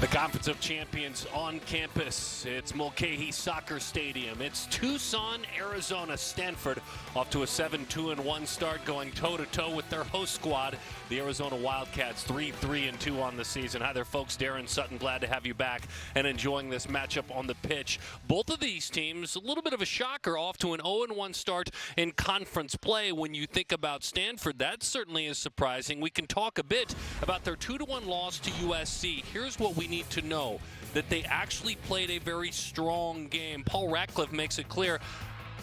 The Conference of Champions on campus. It's Mulcahy Soccer Stadium. It's Tucson, Arizona. Stanford off to a 7-2-1 start, going toe-to-toe with their host squad, the Arizona Wildcats, 3-3-2 on the season. Hi there, folks. Darren Sutton, glad to have you back and enjoying this matchup on the pitch. Both of these teams, a little bit of a shocker, off to an 0-1 start in conference play. When you think about Stanford, that certainly is surprising. We can talk a bit about their 2-1 loss to USC. Here's what we need to know, that they actually played a very strong game. Paul Ratcliffe makes it clear,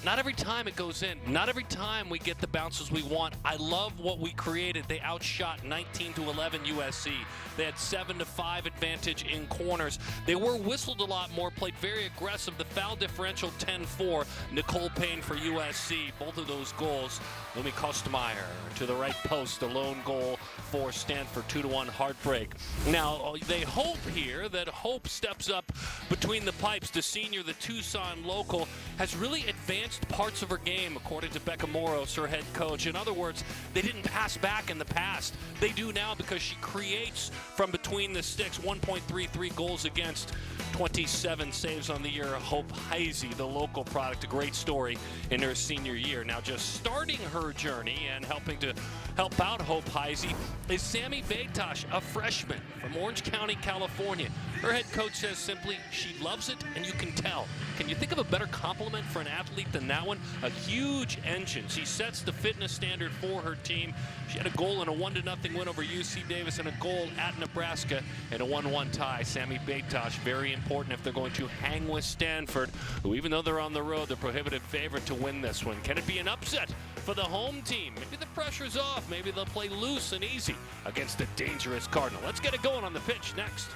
not every time it goes in. Not every time we get the bounces we want. I love what we created. They outshot 19-11 USC. They had 7-5 advantage in corners. They were whistled a lot more, played very aggressive. The foul differential 10-4. Nicole Payne for USC. Both of those goals. Lumi Kostmeyer to the right post. The lone goal for Stanford. 2-1 heartbreak. Now, they hope here that Hope steps up between the pipes. The senior, the Tucson local, has really advanced parts of her game, according to Becca Moros, her head coach. In other words, they didn't pass back in the past. They do now because she creates from between the sticks. 1.33 goals against, 27 saves on the year. Hope Heisey, the local product, a great story in her senior year. Now, just starting her journey and helping to help out Hope Heisey is Sammy Betosh, a freshman from Orange County, California. Her head coach says simply, she loves it, and you can tell. Can you think of a better compliment for an athlete than that one? A huge engine. She sets the fitness standard for her team. She had a goal in a 1-0 win over UC Davis and a goal at Nebraska in a 1-1 tie. Sammy Betosh, very important if they're going to hang with Stanford, who, even though they're on the road, they're prohibitive favorite to win this one. Can it be an upset for the home team? Maybe the pressure's off. Maybe they'll play loose and easy against the dangerous Cardinal. Let's get it going on the pitch next.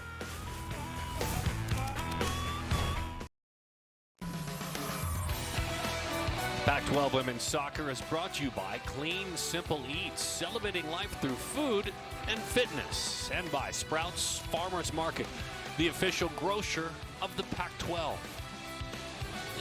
Pac-12 Women's Soccer is brought to you by Clean Simple Eats, celebrating life through food and fitness, and by Sprouts Farmers Market, the official grocer of the Pac-12.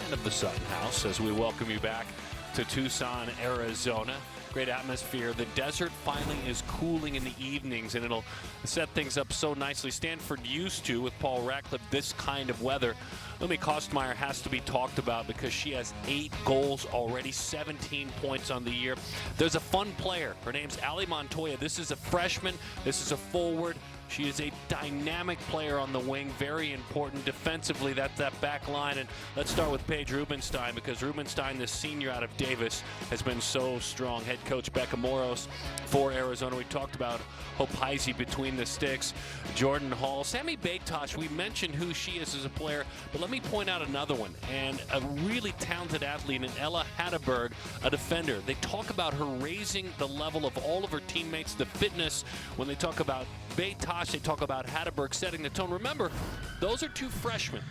And of the Sutton House, as we welcome you back to Tucson, Arizona. Great atmosphere. The desert finally is cooling in the evenings, and it'll set things up so nicely. Stanford used to, with Paul Ratcliffe, this kind of weather. Lumi Kostmeyer has to be talked about because she has 8 goals already, 17 points on the year. There's a fun player. Her name's Ali Montoya. This is a freshman. This is a forward. She is a dynamic player on the wing, very important defensively. That's that back line. And let's start with Paige Rubenstein, because Rubenstein, the senior out of Davis, has been so strong. Head coach Becca Moros for Arizona. We talked about Hope Heisey between the sticks. Jordan Hall. Sammy Betosh, we mentioned who she is as a player, but let me point out another one, and a really talented athlete in Ella Hatteberg, a defender. They talk about her raising the level of all of her teammates, the fitness. When they talk about Betosh, they talk about Hatteberg setting the tone. Remember, those are 2 freshmen.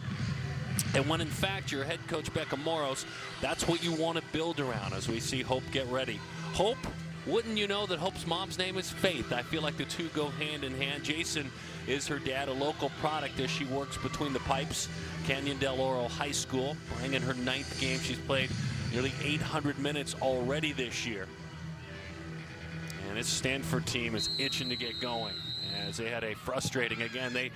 And when, in fact, your head coach, Becca Moros, that's what you want to build around as we see Hope get ready. Hope, wouldn't you know that Hope's mom's name is Faith? I feel like the two go hand in hand. Jason is her dad, a local product as she works between the pipes. Canyon Del Oro High School, playing in her 9th game. She's played nearly 800 minutes already this year. And this Stanford team is itching to get going, as they had a frustrating, again, they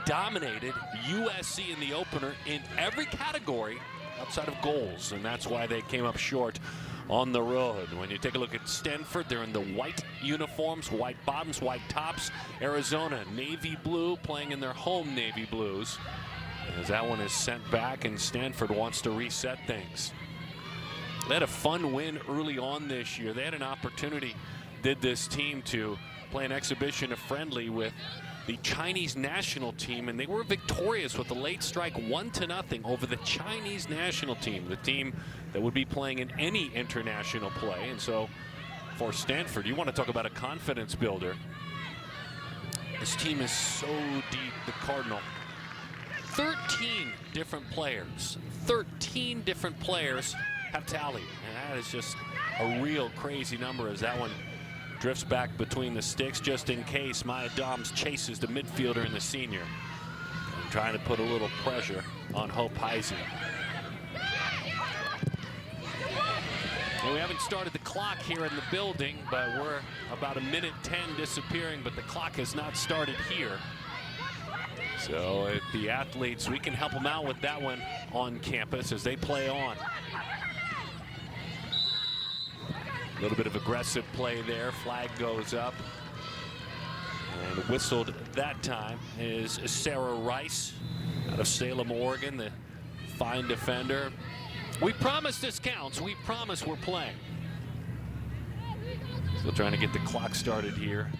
dominated USC in the opener in every category outside of goals, and that's why they came up short on the road. When you take a look at Stanford, they're in the white uniforms, white bottoms, white tops. Arizona, navy blue, playing in their home navy blues, as that one is sent back, and Stanford wants to reset things. They had a fun win early on this year. They had an opportunity, did this team, to play an exhibition, a friendly with the Chinese national team, and they were victorious with a late strike 1-0 over the Chinese national team, the team that would be playing in any international play. And so for Stanford, you want to talk about a confidence builder. This team is so deep, the Cardinal. 13 different players have tallied, and that is just a real crazy number, as that one drifts back between the sticks just in case. Maya Doms chases the midfielder and the senior, and trying to put a little pressure on Hope Heisey. Well, we haven't started the clock here in the building, but we're about 1:10 disappearing, but the clock has not started here. So the athletes, we can help them out with that one on campus as they play on. A little bit of aggressive play there. Flag goes up. And whistled that time is Sarah Rice out of Salem, Oregon, the fine defender. We promise this counts. We promise we're playing. Still trying to get the clock started here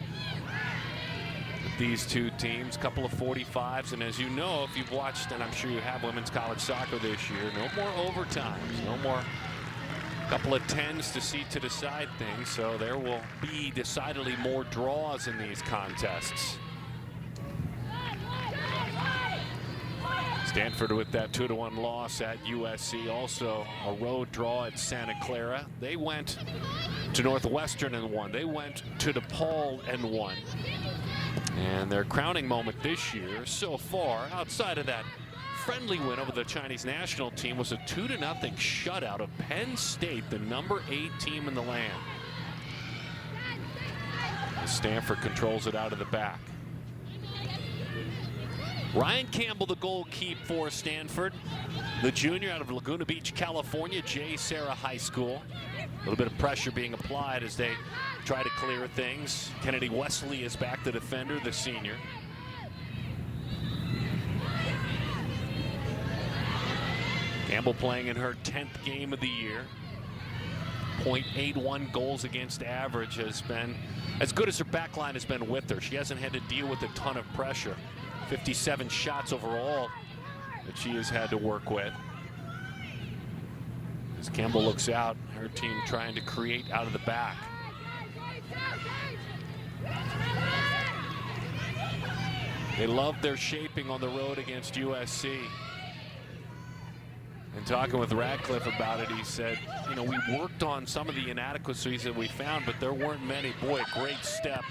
with these two teams. Couple of 45s, and as you know, if you've watched, and I'm sure you have, women's college soccer this year, no more overtimes, no more couple of 10s to see to decide things, so there will be decidedly more draws in these contests. Stanford with that 2-1 loss at USC, also a road draw at Santa Clara. They went to Northwestern and won. They went to DePaul and won. And their crowning moment this year so far, outside of that friendly win over the Chinese national team, was a 2-0 shutout of Penn State, the number 8 team in the land. Stanford controls it out of the back. Ryan Campbell, the goalkeeper for Stanford, the junior out of Laguna Beach, California, J. Sarah High School. A little bit of pressure being applied as they try to clear things. Kennedy Wesley is back, the defender, the senior. Campbell playing in her 10th game of the year. .81 goals against average has been as good as her backline has been with her. She hasn't had to deal with a ton of pressure. 57 shots overall that she has had to work with. As Campbell looks out, her team trying to create out of the back. They love their shaping on the road against USC. And talking with Radcliffe about it, he said, you know, we worked on some of the inadequacies that we found, but there weren't many. Boy, great step.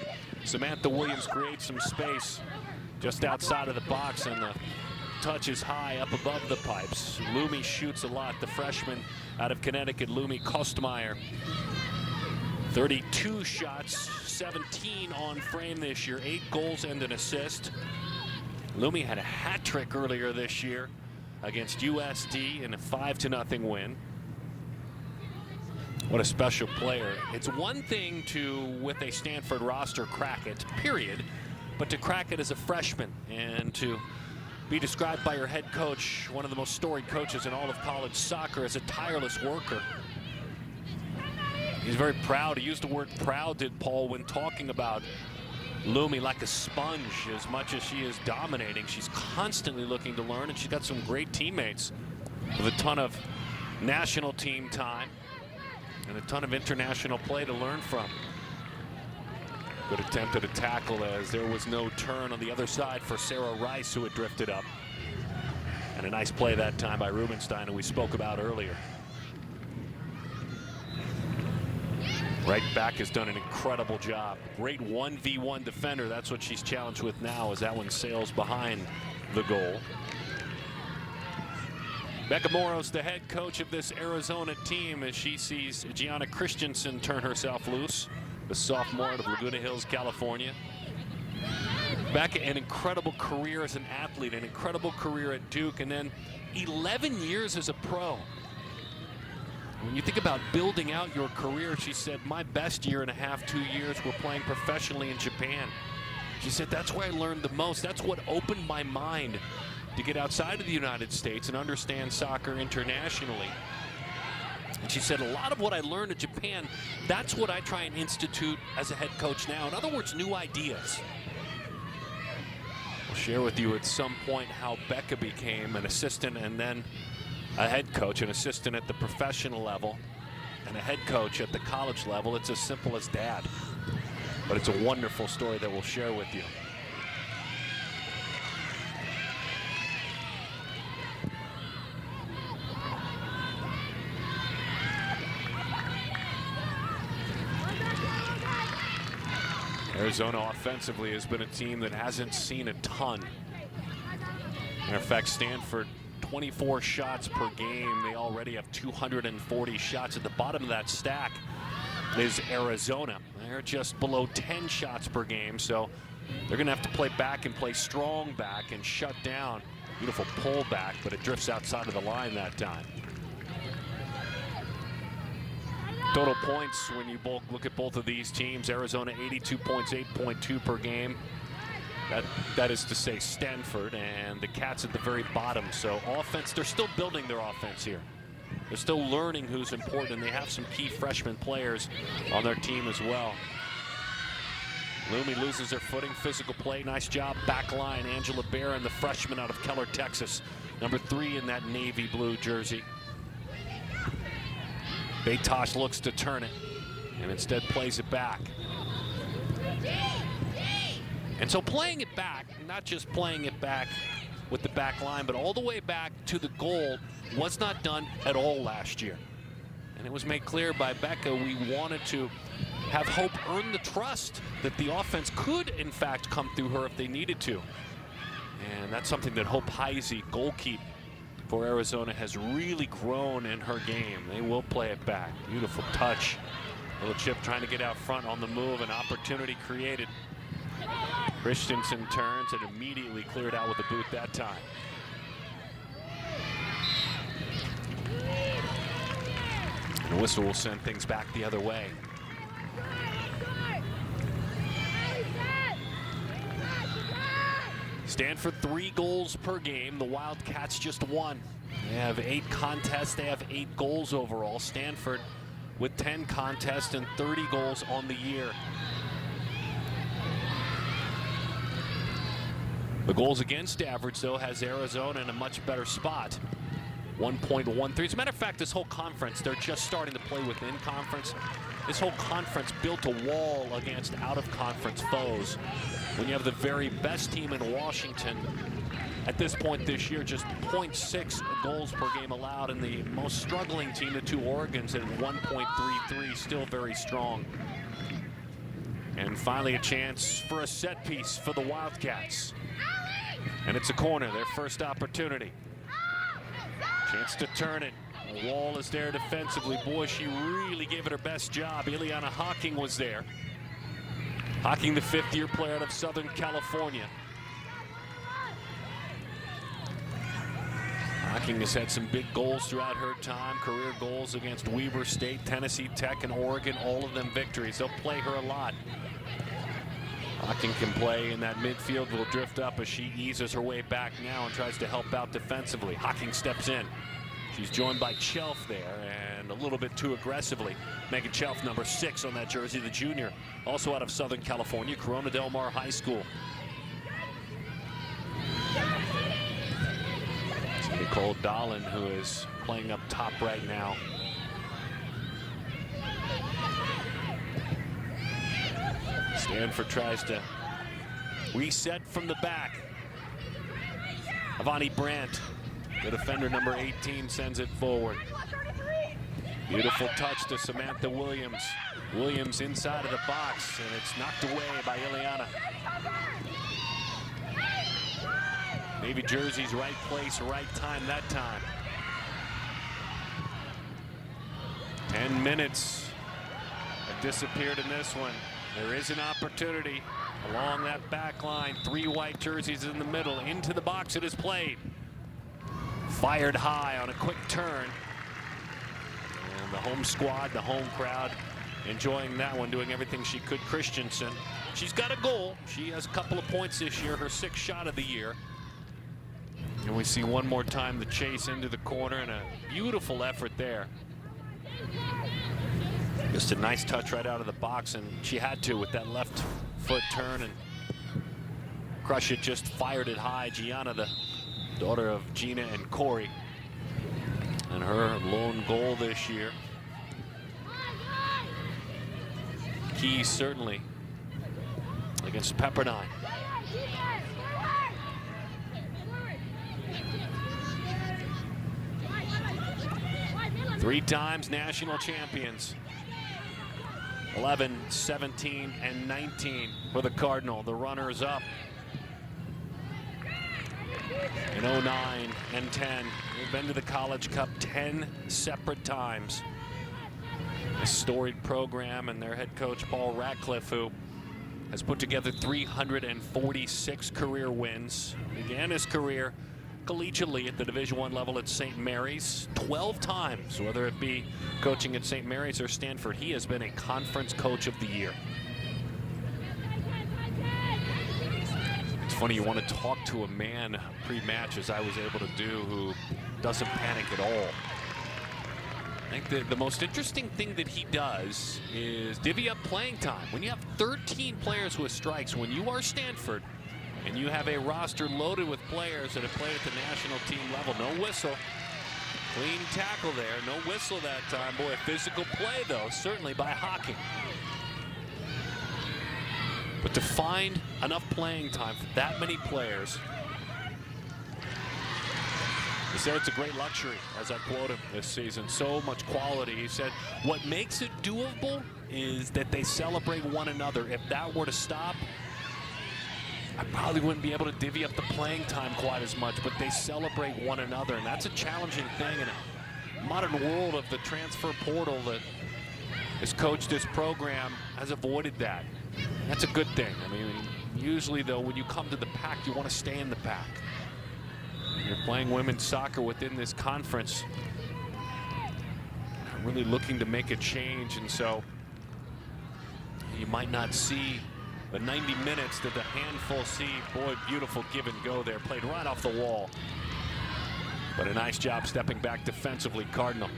Samantha Williams creates some space just outside of the box, and the touch is high up above the pipes. Lumi shoots a lot. The freshman out of Connecticut, Lumi Kostmeyer. 32 shots, 17 on frame this year, 8 goals and an assist. Lumi had a hat trick earlier this year against USD in a 5-0 win. What a special player. It's one thing to, with a Stanford roster, crack it, period, but to crack it as a freshman and to be described by her head coach, one of the most storied coaches in all of college soccer, as a tireless worker. He's very proud. He used the word proud, did Paul, when talking about Lumi, like a sponge. As much as she is dominating, she's constantly looking to learn, and she's got some great teammates with a ton of national team time and a ton of international play to learn from. Good attempt at a tackle as there was no turn on the other side for Sarah Rice, who had drifted up. And a nice play that time by Rubenstein, who we spoke about earlier. Right back has done an incredible job. Great 1v1 defender. That's what she's challenged with now, as that one sails behind the goal. Becca Moros, the head coach of this Arizona team, as she sees Gianna Christensen turn herself loose, the sophomore out of Laguna Hills, California. Becca, an incredible career as an athlete, an incredible career at Duke, and then 11 years as a pro. When you think about building out your career, she said, my best year and a half, 2 years, were playing professionally in Japan. She said, that's where I learned the most. That's what opened my mind to get outside of the United States and understand soccer internationally. And she said, a lot of what I learned in Japan, that's what I try and institute as a head coach now. In other words, new ideas. I'll share with you at some point how Becca became an assistant and then a head coach, an assistant at the professional level, and a head coach at the college level. It's as simple as that. But it's a wonderful story that we'll share with you. Arizona offensively has been a team that hasn't seen a ton. Matter of fact, Stanford, 24 shots per game. They already have 240 shots. At the bottom of that stack is Arizona. They're just below 10 shots per game, so They're going to have to play back and play strong back and shut down. Beautiful pull back, but it drifts outside of the line that time. Total points when you look at both of these teams. Arizona 82 points, 8.2 per game. That is to say Stanford, and the Cats at the very bottom. So offense, they're still building their offense here. They're still learning who's important, and they have some key freshman players on their team as well. Lumi loses her footing, physical play, nice job. Back line, Angela Barron, the freshman out of Keller, Texas. Number 3 in that navy blue jersey. Betosh looks to turn it, and instead plays it back. And so playing it back, not just playing it back with the back line, but all the way back to the goal was not done at all last year. And it was made clear by Becca we wanted to have Hope earn the trust that the offense could, in fact, come through her if they needed to. And that's something that Hope Heisey, goalkeeper for Arizona, has really grown in her game. They will play it back. Beautiful touch. Little chip trying to get out front on the move, an opportunity created. Christensen turns and immediately cleared out with the boot that time. And the whistle will send things back the other way. Stanford 3 goals per game. The Wildcats just 1. They have 8 contests. They have 8 goals overall. Stanford with 10 contests and 30 goals on the year. The goals against average, though, has Arizona in a much better spot. 1.13. As a matter of fact, this whole conference, they're just starting to play within conference. This whole conference built a wall against out-of-conference foes. When you have the very best team in Washington, at this point this year, just 0.6 goals per game allowed, and the most struggling team, the 2 Oregons, at 1.33, still very strong. And finally a chance for a set piece for the Wildcats. And it's a corner, their first opportunity. Chance to turn it. The wall is there defensively. Boy, she really gave it her best job. Ileana Hawking was there. Hawking, the 5th-year player out of Southern California. Hawking has had some big goals throughout her time. Career goals against Weber State, Tennessee Tech, and Oregon. All of them victories. They'll play her a lot. Hawking can play in that midfield, will drift up as she eases her way back now and tries to help out defensively. Hawking steps in. She's joined by Chelf there, and a little bit too aggressively. Megan Chelf, number 6 on that jersey, the junior, also out of Southern California, Corona Del Mar High School. It's Nicole Dahlin, who is playing up top right now. Stanford tries to reset from the back. Avani Brandt, the defender, number 18, sends it forward. Beautiful touch to Samantha Williams. Williams inside of the box, and it's knocked away by Ileana. Navy jerseys, right place, right time that time. 10 minutes have disappeared in this one. There is an opportunity along that back line. 3 white jerseys in the middle. Into the box it is played. Fired high on a quick turn. And the home squad, the home crowd, enjoying that one, doing everything she could. Christensen, she's got a goal. She has a couple of points this year, her 6th shot of the year. And we see one more time the chase into the corner, and a beautiful effort there. Just a nice touch right out of the box, and she had to with that left foot turn, and Crush It just fired it high. Gianna, the daughter of Gina and Corey, and her lone goal this year. Key certainly against Pepperdine. 3 times national champions. 11, 17, and 19 for the Cardinal, the runners up. In 09 and 10, they've been to the College Cup 10 separate times. A storied program, and their head coach, Paul Ratcliffe, who has put together 346 career wins. Began his career collegiately at the Division I level at St. Mary's 12 times, whether it be coaching at St. Mary's or Stanford. He has been a conference coach of the year. It's funny, you want to talk to a man pre-match, as I was able to do, who doesn't panic at all. I think the most interesting thing that he does is divvy up playing time. When you have 13 players with strikes, when you are Stanford, and you have a roster loaded with players that have played at the national team level, no whistle. Clean tackle there, no whistle that time. Boy, a physical play, though, certainly by Hocking. But to find enough playing time for that many players, he said it's a great luxury, as I quote him this season. So much quality. He said, what makes it doable is that they celebrate one another. If that were to stop, I probably wouldn't be able to divvy up the playing time quite as much, but they celebrate one another, and that's a challenging thing in a modern world of the transfer portal that has coached this program, has avoided that. That's a good thing. I mean, usually, though, when you come to the pack, you want to stay in the pack. You're playing women's soccer within this conference. Really looking to make a change, and so you might not see the 90 minutes that the handful see. Boy, beautiful give and go there. Played right off the wall. But a nice job stepping back defensively, Cardinal.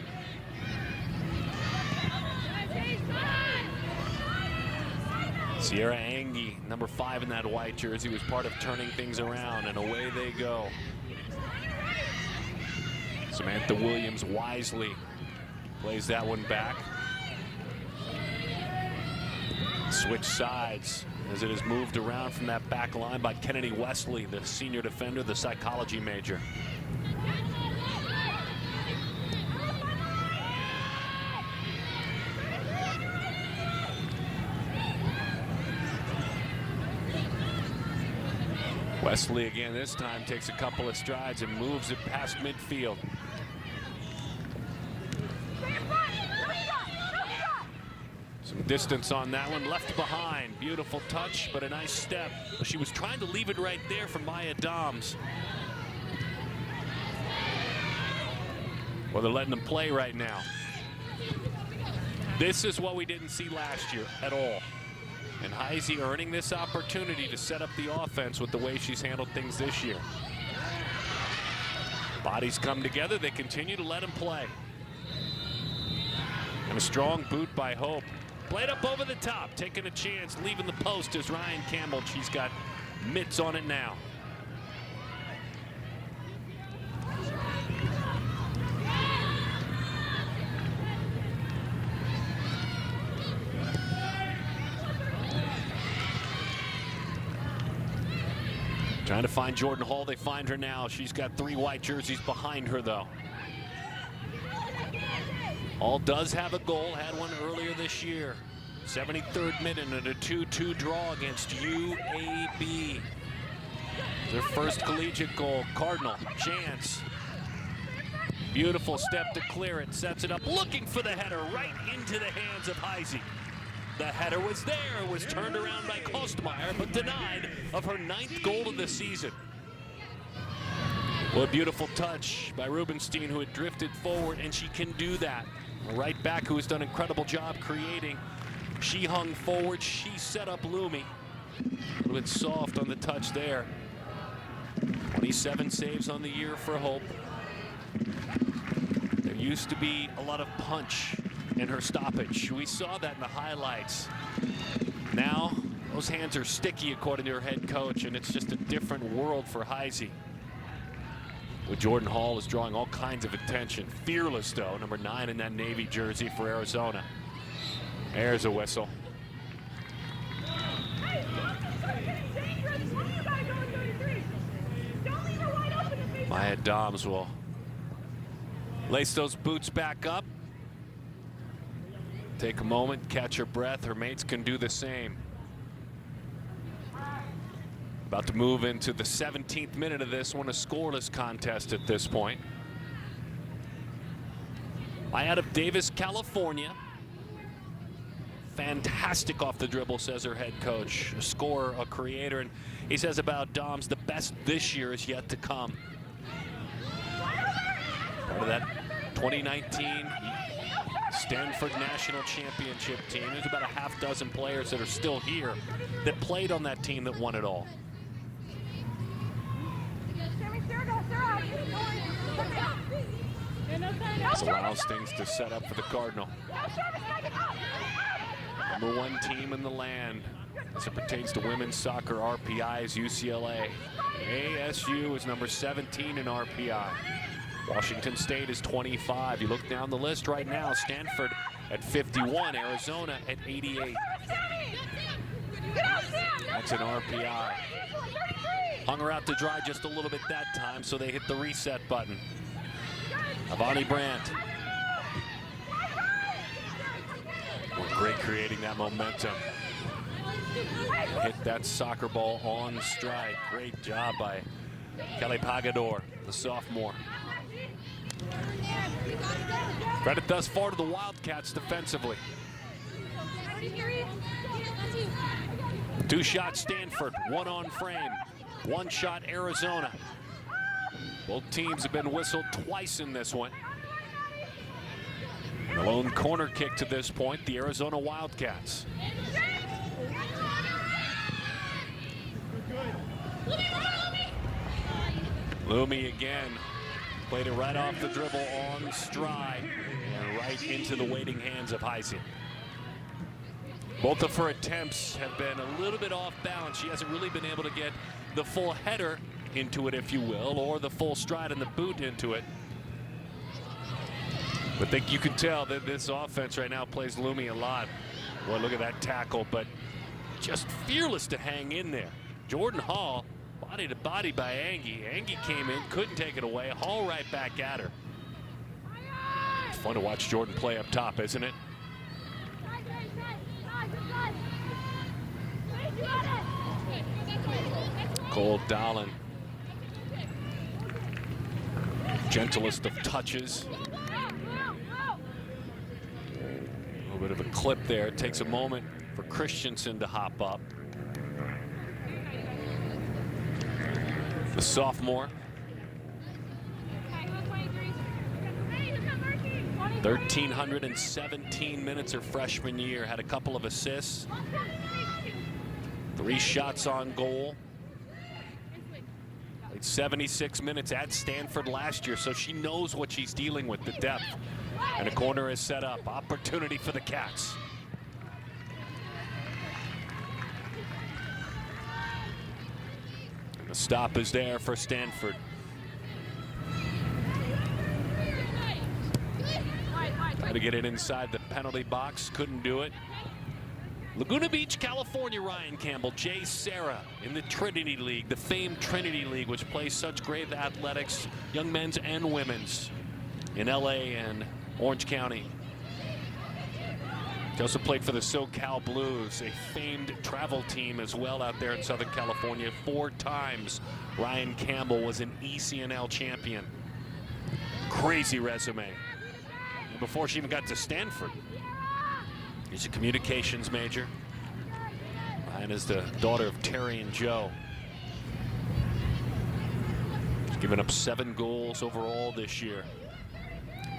Sierra Angie, number 5 in that white jersey, was part of turning things around, and away they go. Samantha Williams wisely plays that one back. Switch sides as it is moved around from that back line by Kennedy Wesley, the senior defender, the psychology major. Wesley again this time takes a couple of strides and moves it past midfield. Some distance on that one, left behind. Beautiful touch, but a nice step. She was trying to leave it right there for Maya Doms. Well, they're letting them play right now. This is what we didn't see last year at all. And Heisey earning this opportunity to set up the offense with the way she's handled things this year. Bodies come together, they continue to let him play. And a strong boot by Hope. Played up over the top, taking a chance, leaving the post as Ryan Campbell. She's got mitts on it now. Trying to find Jordan Hall. They find her now. She's got 3 white jerseys behind her, though. Hall does have a goal, had one earlier this year. 73rd minute and a 2-2 draw against UAB. Their first collegiate goal. Cardinal, chance. Beautiful step to clear it, sets it up, looking for the header right into the hands of Heisey. The header was there, was turned around by Kostmeyer, but denied of her 9th goal of the season. Well, a beautiful touch by Rubenstein, who had drifted forward, and she can do that. A right back who has done an incredible job creating. She hung forward, she set up Lumi. A little bit soft on the touch there. 27 saves on the year for Hope. There used to be a lot of punch in her stoppage. We saw that in the highlights. Now, those hands are sticky, according to her head coach, and it's just a different world for Heisey. With Jordan Hall is drawing all kinds of attention. Fearless, though, number 9 in that Navy jersey for Arizona. There's a whistle. Maya Doms will lace those boots back up. Take a moment, catch her breath. Her mates can do the same. About to move into the 17th minute of this one, a scoreless contest at this point. Out of Davis, California. fantastic off the dribble, says her head coach. A scorer, a creator, and he says about Dom's, the best this year is yet to come. Part of that 2019 Stanford National Championship team. There's about a half dozen players that are still here that played on that team that won it all. This allows things to set up for the Cardinal. #1 team in the land as it pertains to women's soccer RPI is UCLA. ASU is number 17 in RPI. Washington State is 25. You look down the list right now, Stanford at 51, Arizona at 88. That's an RPI. Hung her out to dry just a little bit that time, so they hit the reset button. Avani Brandt. We're great creating that momentum. Hit that soccer ball on stride. Great job by Kelly Pagador, the sophomore. Credit thus far to the Wildcats defensively. 2-shot Stanford, 1 on frame. 1-shot Arizona. Both teams have been whistled twice in this one. The lone corner kick to this point, the Arizona Wildcats. Lumi again. Played it right off the dribble on stride and right into the waiting hands of Heise. Both of her attempts have been a little bit off balance. She hasn't really been able to get the full header into it, if you will, or the full stride and the boot into it. But you can tell that this offense right now plays Lumi a lot. Boy, look at that tackle, but just fearless to hang in there. Jordan Hall, body to body by Angie. Angie came in, couldn't take it away. Hall right back at her. It's fun to watch Jordan play up top, isn't it? Cole Dallin. Gentlest of touches. A little bit of a clip there. It takes a moment for Christensen to hop up. The sophomore. 1,317 minutes her freshman year. Had a couple of assists. 3 shots on goal. Played 76 minutes at Stanford last year, so she knows what she's dealing with, the depth. And a corner is set up. Opportunity for the Cats. And the stop is there for Stanford. Tried to get it inside the penalty box, couldn't do it. Laguna Beach, California, Ryan Campbell, Jay Serra in the Trinity League, the famed Trinity League, which plays such great athletics, young men's and women's, in LA and Orange County. He also played for the SoCal Blues, a famed travel team as well out there in Southern California. 4 times Ryan Campbell was an ECNL champion. Crazy resume. And before she even got to Stanford, she's a communications major. Ryan is the daughter of Terry and Joe. She's given up 7 goals overall this year.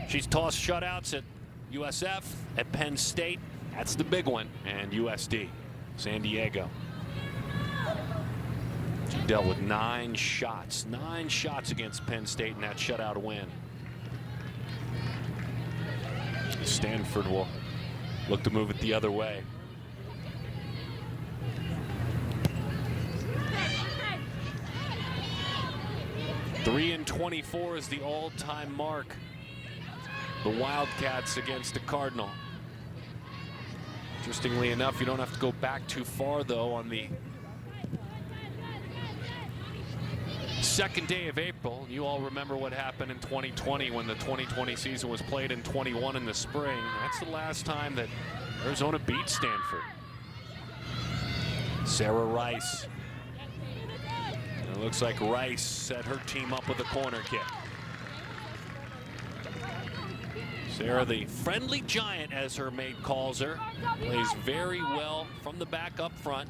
She's tossed shutouts at USF, at Penn State, that's the big one, and USD, San Diego. She dealt with 9 shots against Penn State in that shutout win. Stanford will look to move it the other way. .324 is the all-time mark. The Wildcats against the Cardinal. Interestingly enough, you don't have to go back too far, though, on the 2nd day of April. You all remember what happened in 2020 when the 2020 season was played in 21 in the spring. That's the last time that Arizona beat Stanford. Sarah Rice. And it looks like Rice set her team up with a corner kick. Sarah, the friendly giant, as her mate calls her, plays very well from the back up front.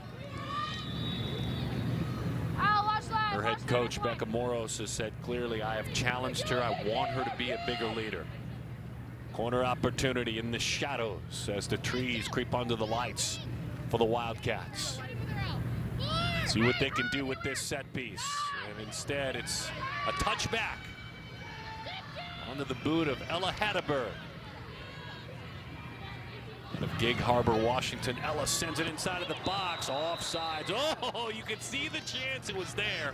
Her head coach, Becca Moros, has said clearly, I have challenged her. I want her to be a bigger leader. Corner opportunity in the shadows as the trees creep onto the lights for the Wildcats. See what they can do with this set piece. And instead, it's a touchback onto the boot of Ella Hatterberg. Out of Gig Harbor, Washington. Ella sends it inside of the box. Offsides. Oh, you can see the chance it was there.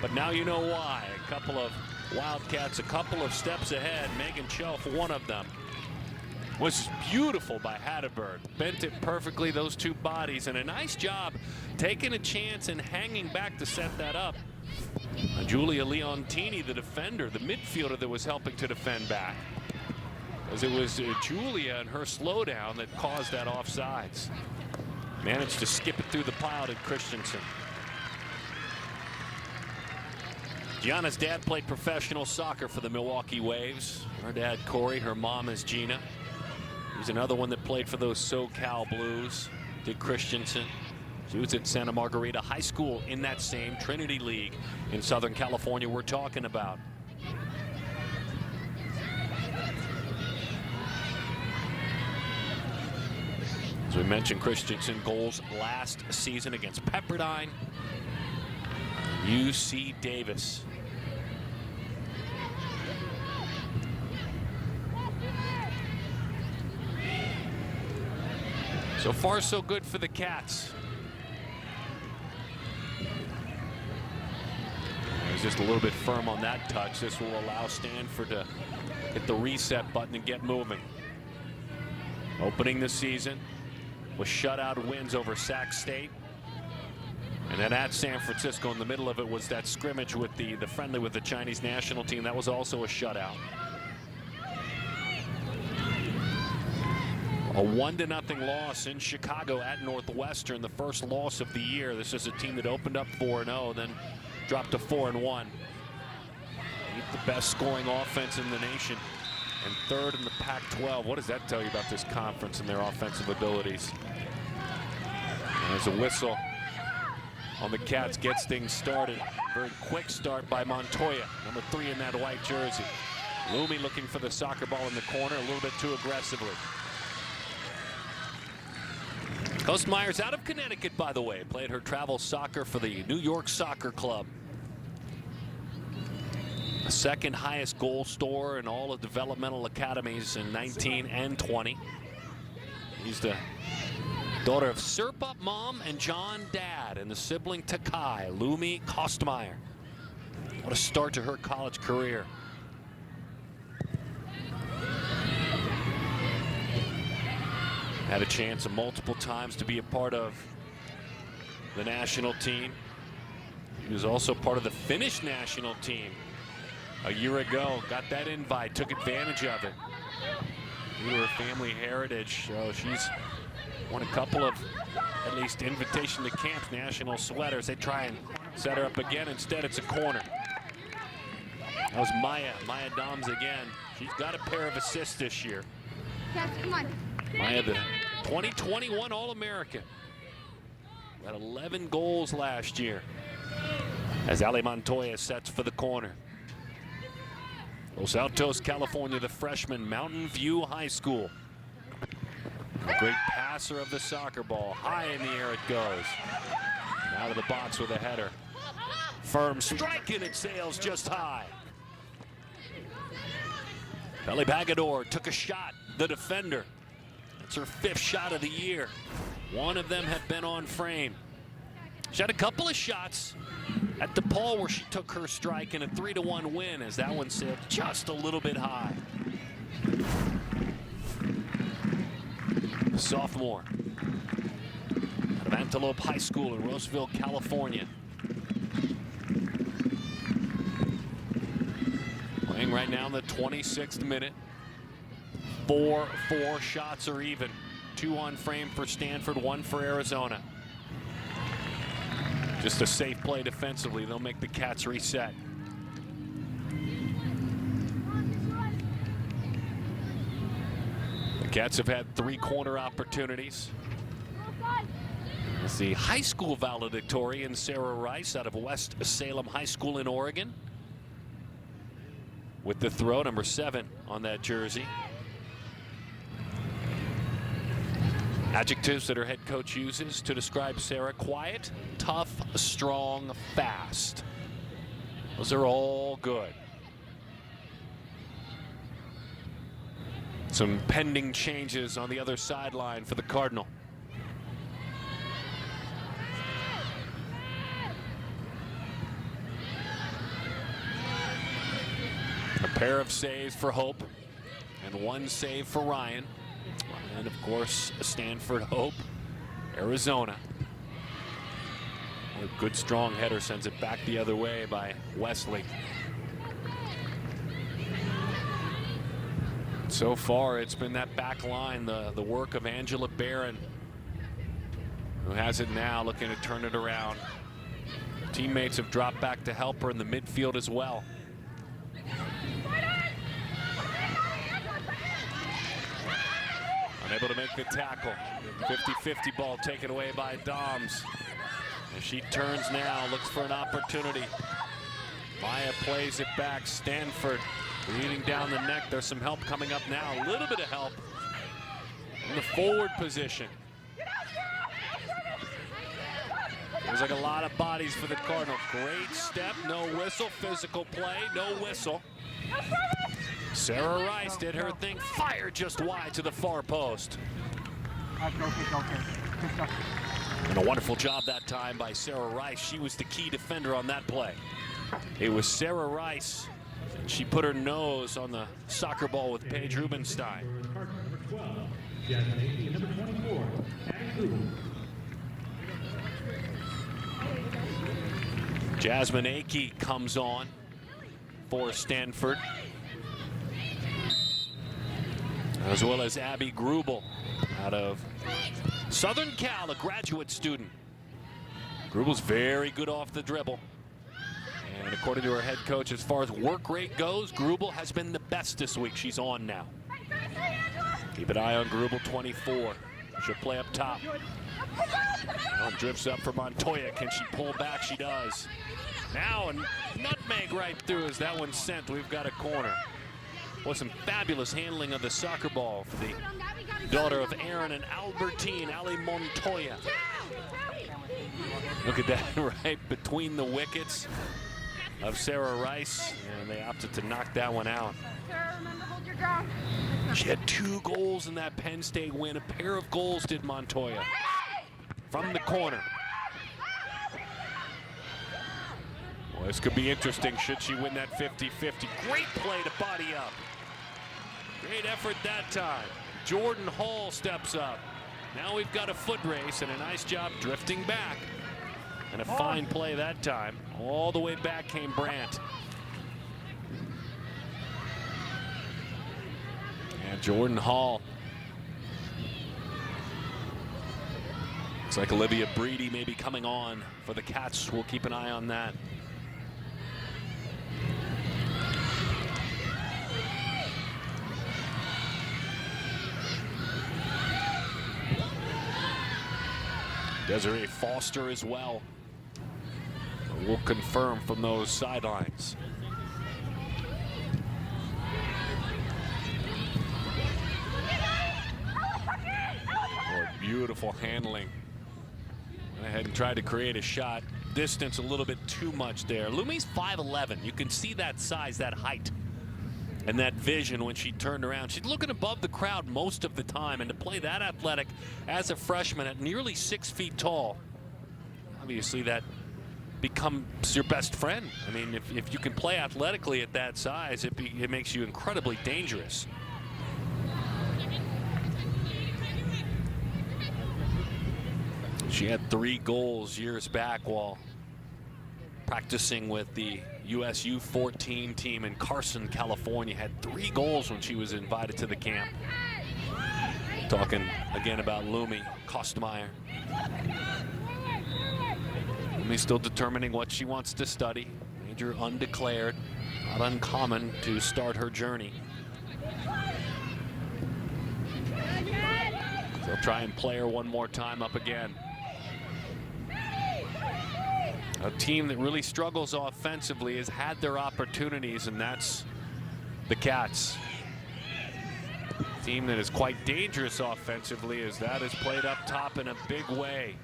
But now you know why. A couple of Wildcats, a couple of steps ahead. Megan Chelf, one of them. Was beautiful by Hatterberg. Bent it perfectly, those two bodies. And a nice job taking a chance and hanging back to set that up. Julia Leontini, the defender, the midfielder that was helping to defend back. As it was Julia and her slowdown that caused that offsides. Managed to skip it through the pile to Christensen. Gianna's dad played professional soccer for the Milwaukee Waves. Her dad, Corey, her mom is Gina. He's another one that played for those SoCal Blues. Did Christensen. She was at Santa Margarita High School in that same Trinity League in Southern California we're talking about. As we mentioned, Christensen goals last season against Pepperdine, UC Davis. So far, so good for the Cats. He's just a little bit firm on that touch. This will allow Stanford to hit the reset button and get moving. Opening the season with shutout wins over Sac State. And then at San Francisco, in the middle of it, was that scrimmage with the friendly with the Chinese national team. That was also a shutout. A 1-0 loss in Chicago at Northwestern, the first loss of the year. This is a team that opened up 4-0, then dropped to 4-1. The best scoring offense in the nation and third in the Pac-12. What does that tell you about this conference and their offensive abilities? And there's a whistle on the Cats, gets things started. Very quick start by Montoya, number 3 in that white jersey. Loomy looking for the soccer ball in the corner a little bit too aggressively. Coast Myers out of Connecticut, by the way. Played her travel soccer for the New York Soccer Club. The second highest goal scorer in all of developmental academies in 19 and 20. He's the daughter of Serpup mom and John dad, and the sibling Takai, Lumi Kostmeyer. What a start to her college career. Had a chance multiple times to be a part of the national team. He was also part of the Finnish national team a year ago. Got that invite, took advantage of it. Due to her family heritage, so she's won a couple of, at least, invitation to camp national sweaters. They try and set her up again. Instead, it's a corner. That was Maya Doms again. She's got a pair of assists this year. Yes, come on. Maya, the 2021 All-American. Got 11 goals last year. As Ali Montoya sets for the corner. Los Altos, California, the freshman, Mountain View High School. A great passer of the soccer ball. High in the air it goes. Out of the box with a header. Firm strike, and it sails just high. Kelly Bagador took a shot, the defender. That's her 5th shot of the year. One of them had been on frame. She had a couple of shots at DePaul where she took her strike in a 3-1 win, as that one sailed just a little bit high. The sophomore out of Antelope High School in Roseville, California. Playing right now in the 26th minute. 4 shots are even. 2 on frame for Stanford, 1 for Arizona. Just a safe play defensively. They'll make the Cats reset. Cats have had 3 corner opportunities. It's the high school valedictorian Sarah Rice out of West Salem High School in Oregon. With the throw, number 7 on that jersey. Adjectives that her head coach uses to describe Sarah: quiet, tough, strong, fast. Those are all good. Some pending changes on the other sideline for the Cardinal. A pair of saves for Hope and 1 save for Ryan. And of course, Stanford, Hope, Arizona. A good strong header sends it back the other way by Wesley. So far, it's been that back line, the work of Angela Barron, who has it now, looking to turn it around. Teammates have dropped back to help her in the midfield as well. Unable to make the tackle. 50-50 ball taken away by Doms. As she turns now, looks for an opportunity. Maya plays it back. Stanford leading down the neck. There's some help coming up now. A little bit of help in the forward position. There's like a lot of bodies for the Cardinal. Great step, no whistle. Physical play, no whistle. Sarah Rice did her thing, fired just wide to the far post. And a wonderful job that time by Sarah Rice. She was the key defender on that play. It was Sarah Rice. She put her nose on the soccer ball with Paige Rubenstein. Jasmine Akey comes on for Stanford, as well as Abby Grubel out of Southern Cal, a graduate student. Grubel's very good off the dribble. And according to her head coach, as far as work rate goes, Grubel has been the best this week. She's on now. Keep an eye on Grubel, 24. She'll play up top. Drifts up for Montoya. Can she pull back? She does. Now a nutmeg right through as that one's sent. We've got a corner. Boy, some fabulous handling of the soccer ball for the daughter of Aaron and Albertine, Ali Montoya. Look at that, right between the wickets of Sarah Rice, and they opted to knock that one out. She had 2 goals in that Penn State win. A pair of goals did Montoya from the corner. Well, this could be interesting should she win that 50-50. Great play to body up. Great effort that time. Jordan Hall steps up. Now we've got a foot race and a nice job drifting back. And a fine play that time. All the way back came Brandt. And Jordan Hall. Looks like Olivia Breedy may be coming on for the Cats. We'll keep an eye on that. Desiree Foster as well. We'll confirm from those sidelines. Boy, beautiful handling. Went ahead and tried to create a shot. Distance a little bit too much there. Lumi's 5'11". You can see that size, that height, and that vision when she turned around. She's looking above the crowd most of the time, and to play that athletic as a freshman at nearly 6 feet tall, obviously that becomes your best friend. I mean, if you can play athletically at that size, it makes you incredibly dangerous. She had 3 goals years back while practicing with the US U14 team in Carson, California. Had 3 goals when she was invited to the camp. Talking again about Lumi Kostmeyer. Lumi's still determining what she wants to study. Major undeclared. Not uncommon to start her journey. They'll try and play her one more time up again. A team that really struggles offensively has had their opportunities, and that's the Cats. A team that is quite dangerous offensively, as that is played up top in a big way.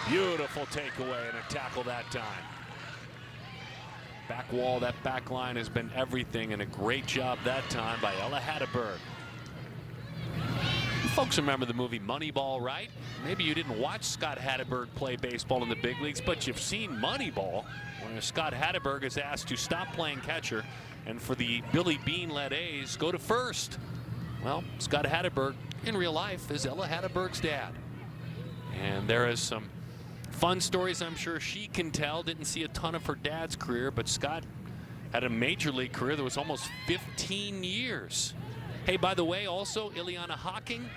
Beautiful takeaway and a tackle that time. Back wall, that back line has been everything, and a great job that time by Ella Hatteberg. You folks remember the movie Moneyball, right? Maybe you didn't watch Scott Hatteberg play baseball in the big leagues, but you've seen Moneyball, where Scott Hatteberg is asked to stop playing catcher and for the Billy Bean-led A's go to first. Well, Scott Hatteberg in real life is Ella Hatteberg's dad. And there is some fun stories I'm sure she can tell. Didn't see a ton of her dad's career, but Scott had a major league career that was almost 15 years. Hey, by the way, also Ileana Hawking,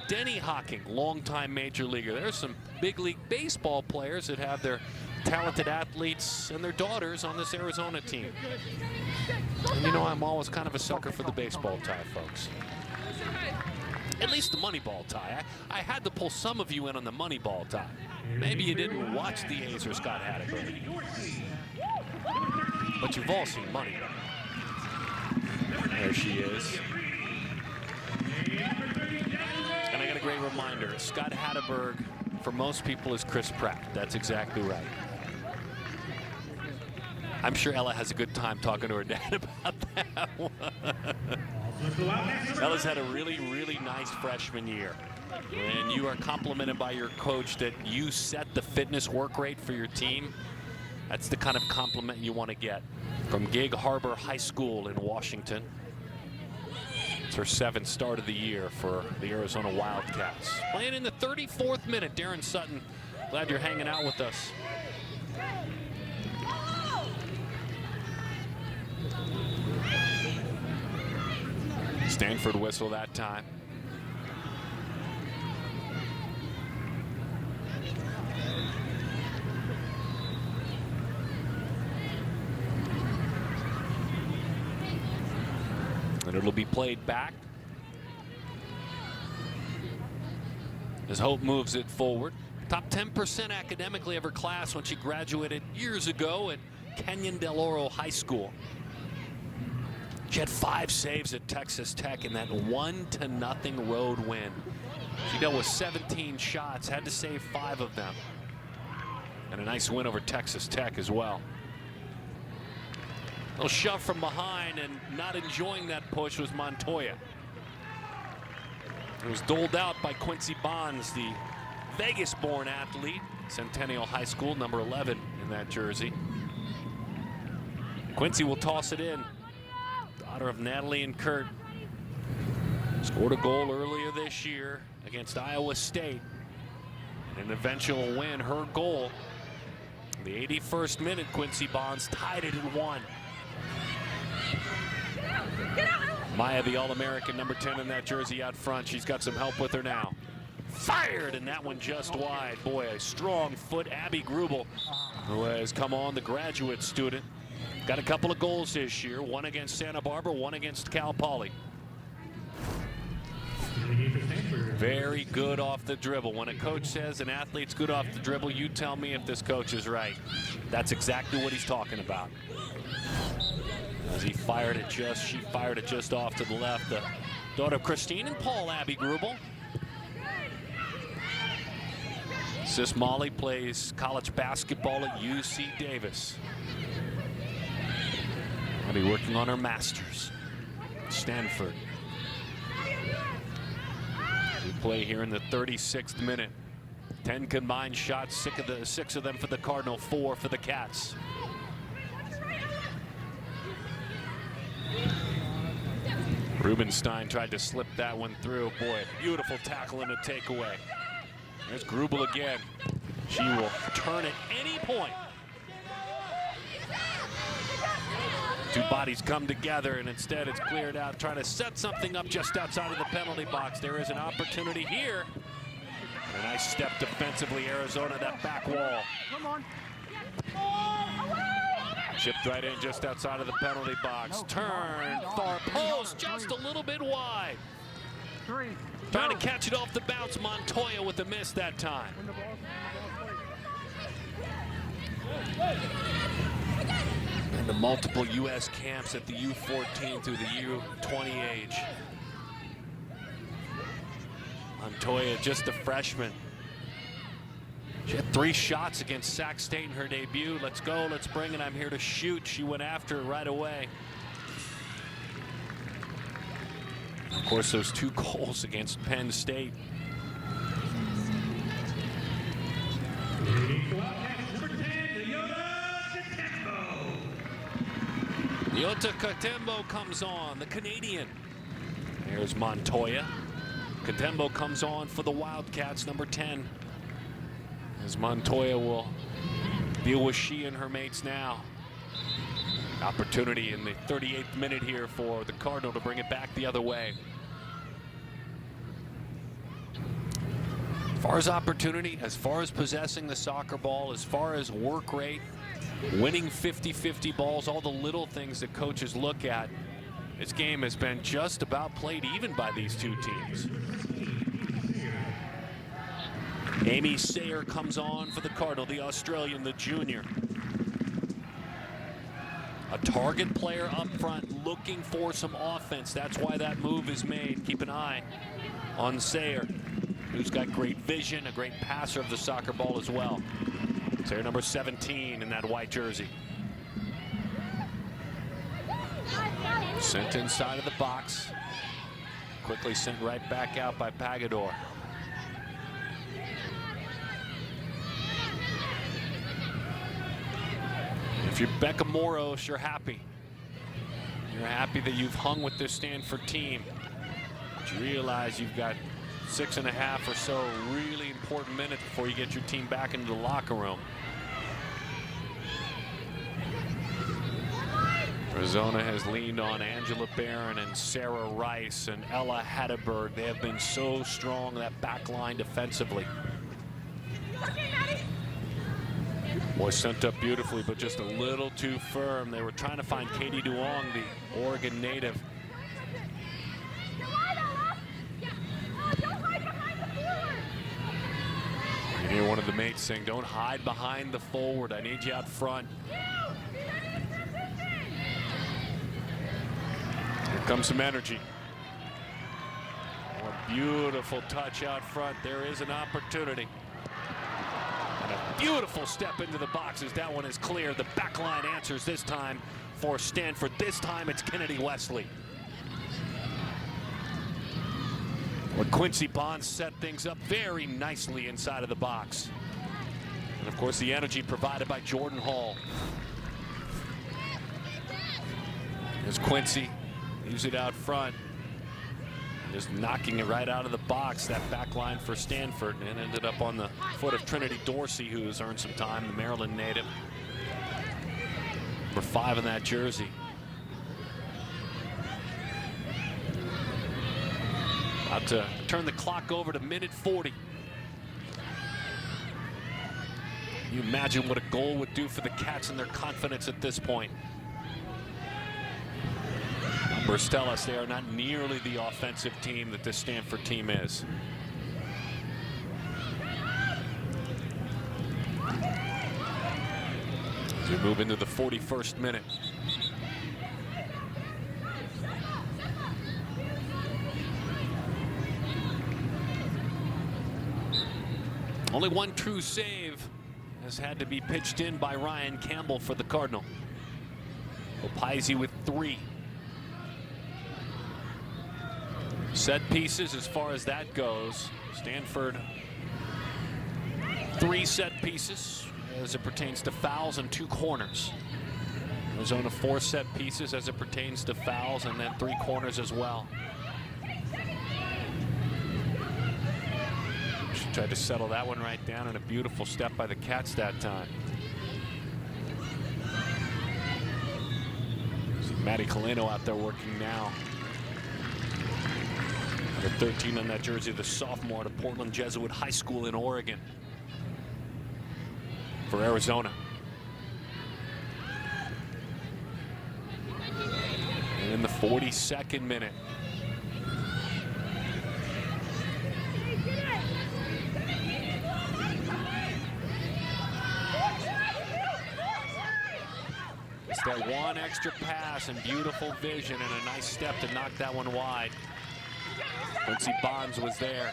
Denny Hawking, longtime major leaguer. There's some big league baseball players that have their talented athletes and their daughters on this Arizona team. And you know, I'm always kind of a sucker for the baseball tie, folks. At least the Moneyball tie. I had to pull some of you in on the Moneyball tie. Maybe you didn't watch the A's or Scott Hatteberg, but you've all seen Moneyball. There she is. And I got a great reminder. Scott Hatteberg, for most people, is Chris Pratt. That's exactly right. I'm sure Ella has a good time talking to her dad about that one. Ella's had a really, really nice freshman year. When you are complimented by your coach that you set the fitness work rate for your team, that's the kind of compliment you want to get from Gig Harbor High School in Washington. It's her 7th start of the year for the Arizona Wildcats. Playing in the 34th minute, Darren Sutton, glad you're hanging out with us. Stanford whistle that time. And it'll be played back as Hope moves it forward. Top 10% academically of her class when she graduated years ago at Canyon del Oro High School. She had 5 saves at Texas Tech in that 1-0 road win. She dealt with 17 shots, had to save 5 of them. And a nice win over Texas Tech as well. A little shove from behind, and not enjoying that push was Montoya. It was doled out by Quincy Bonds, the Vegas-born athlete, Centennial High School, number 11 in that jersey. Quincy will toss it in. Daughter of Natalie and Kurt. Scored a goal earlier this year against Iowa State. And an eventual win, her goal. In the 81st minute, Quincy Bonds tied it at 1. Maya, the All-American, number 10 in that jersey out front. She's got some help with her now. Fired, and that one just wide. Boy, a strong foot. Abby Grubel, who has come on, the graduate student. Got a couple of goals this year, one against Santa Barbara, one against Cal Poly. Very good off the dribble. When a coach says an athlete's good off the dribble, you tell me if this coach is right. That's exactly what he's talking about. As he fired it she fired it just off to the left. The daughter of Christine and Paul, Abby Grubel. Sis Molly plays college basketball at UC Davis. I'll be working on her master's. Stanford. We play here in the 36th minute. 10 combined shots, 6 of them for the Cardinal, 4 for the Cats. Rubenstein tried to slip that one through. Boy, beautiful tackle and a takeaway. There's Grubel again. She will turn at any point. 2 bodies come together, and instead it's cleared out, trying to set something up just outside of the penalty box. There is an opportunity here. And a nice step defensively, Arizona, that back wall. Come on. Chipped right in just outside of the penalty box. Turn, far post, just a little bit wide. Trying to catch it off the bounce. Montoya with the miss that time. And the multiple U.S. camps at the U14 through the U20 age. Montoya, just a freshman. She had 3 shots against Sac State in her debut. Let's go, let's bring it, I'm here to shoot. She went after it right away. Of course, those 2 goals against Penn State. Nyota Katembo comes on, the Canadian. There's Montoya. Katembo comes on for the Wildcats, number 10. As Montoya will deal with she and her mates now. Opportunity in the 38th minute here for the Cardinal to bring it back the other way. As far as opportunity, as far as possessing the soccer ball, as far as work rate, winning 50-50 balls, all the little things that coaches look at, this game has been just about played even by these 2 teams. Amy Sayer comes on for the Cardinal, the Australian, the junior. A target player up front looking for some offense. That's why that move is made. Keep an eye on Sayer, who's got great vision, a great passer of the soccer ball as well. Sayer, number 17 in that white jersey. Sent inside of the box. Quickly sent right back out by Pagador. If you're Becca Moros, you're happy. You're happy that you've hung with this Stanford team. But you realize you've got 6.5 or so really important minutes before you get your team back into the locker room. Arizona has leaned on Angela Barron and Sarah Rice and Ella Hatteberg. They have been so strong, that back line defensively. Was sent up beautifully, but just a little too firm. They were trying to find Katie Duong, the Oregon native. You hear one of the mates saying, "Don't hide behind the forward. I need you out front." Here comes some energy. Oh, a beautiful touch out front. There is an opportunity. And a beautiful step into the boxes. That one is clear. The back line answers this time for Stanford. This time it's Kennedy Wesley. Well, Quincy Bonds set things up very nicely inside of the box. And of course the energy provided by Jordan Hall. Here's Quincy. Leaves it out front. Just knocking it right out of the box, that back line for Stanford, and ended up on the foot of Trinity Dorsey, who has earned some time, the Maryland native. Number 5 in that jersey. About to turn the clock over to minute 40. Can you imagine what a goal would do for the Cats and their confidence at this point? Numbers tell us they are not nearly the offensive team that this Stanford team is. As we move into the 41st minute. Only one true save has had to be pitched in by Ryan Campbell for the Cardinal. Opaisi with 3. Set pieces, as far as that goes, Stanford 3 set pieces as it pertains to fouls and 2 corners. Arizona 4 set pieces as it pertains to fouls, and then 3 corners as well. She tried to settle that one right down, and a beautiful step by the Cats that time. See Maddie Coleno out there working now. Number 13 on that jersey, the sophomore at Portland Jesuit High School in Oregon for Arizona. in the 42nd minute. Just that one extra pass and beautiful vision and a nice step to knock that one wide. Quincy Bonds was there.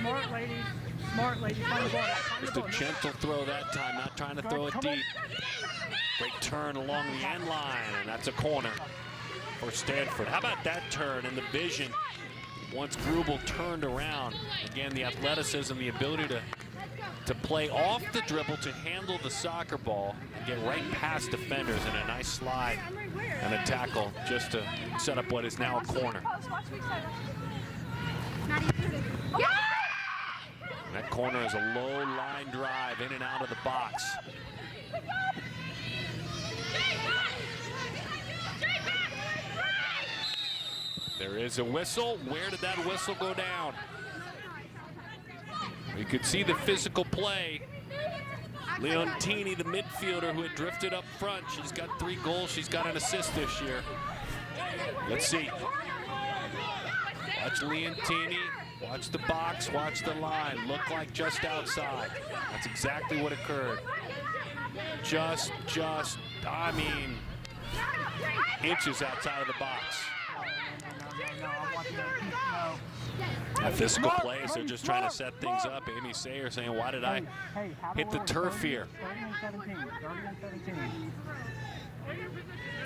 Smart ladies. Smart ladies. Just a gentle throw that time, not trying to throw it deep. Great turn along the end line, and that's a corner for Stanford. How about that turn and the vision? Once Grubel turned around, again, the athleticism, the ability to play off the dribble, to handle the soccer ball, and get right past defenders, and a nice slide and a tackle just to set up what is now a corner. And that corner is a low line drive in and out of the box. There is a whistle. Where did that whistle go down? You could see the physical play. Leontini, the midfielder who had drifted up front. She's got 3 goals. She's got an assist this year. Let's see. Watch Leontini. Watch the box. Watch the line. Look like just outside. That's exactly what occurred. Just, I mean, inches outside of the box. That physical plays, they're just trying to set things up. Amy Sayer saying, why did I hit the turf here?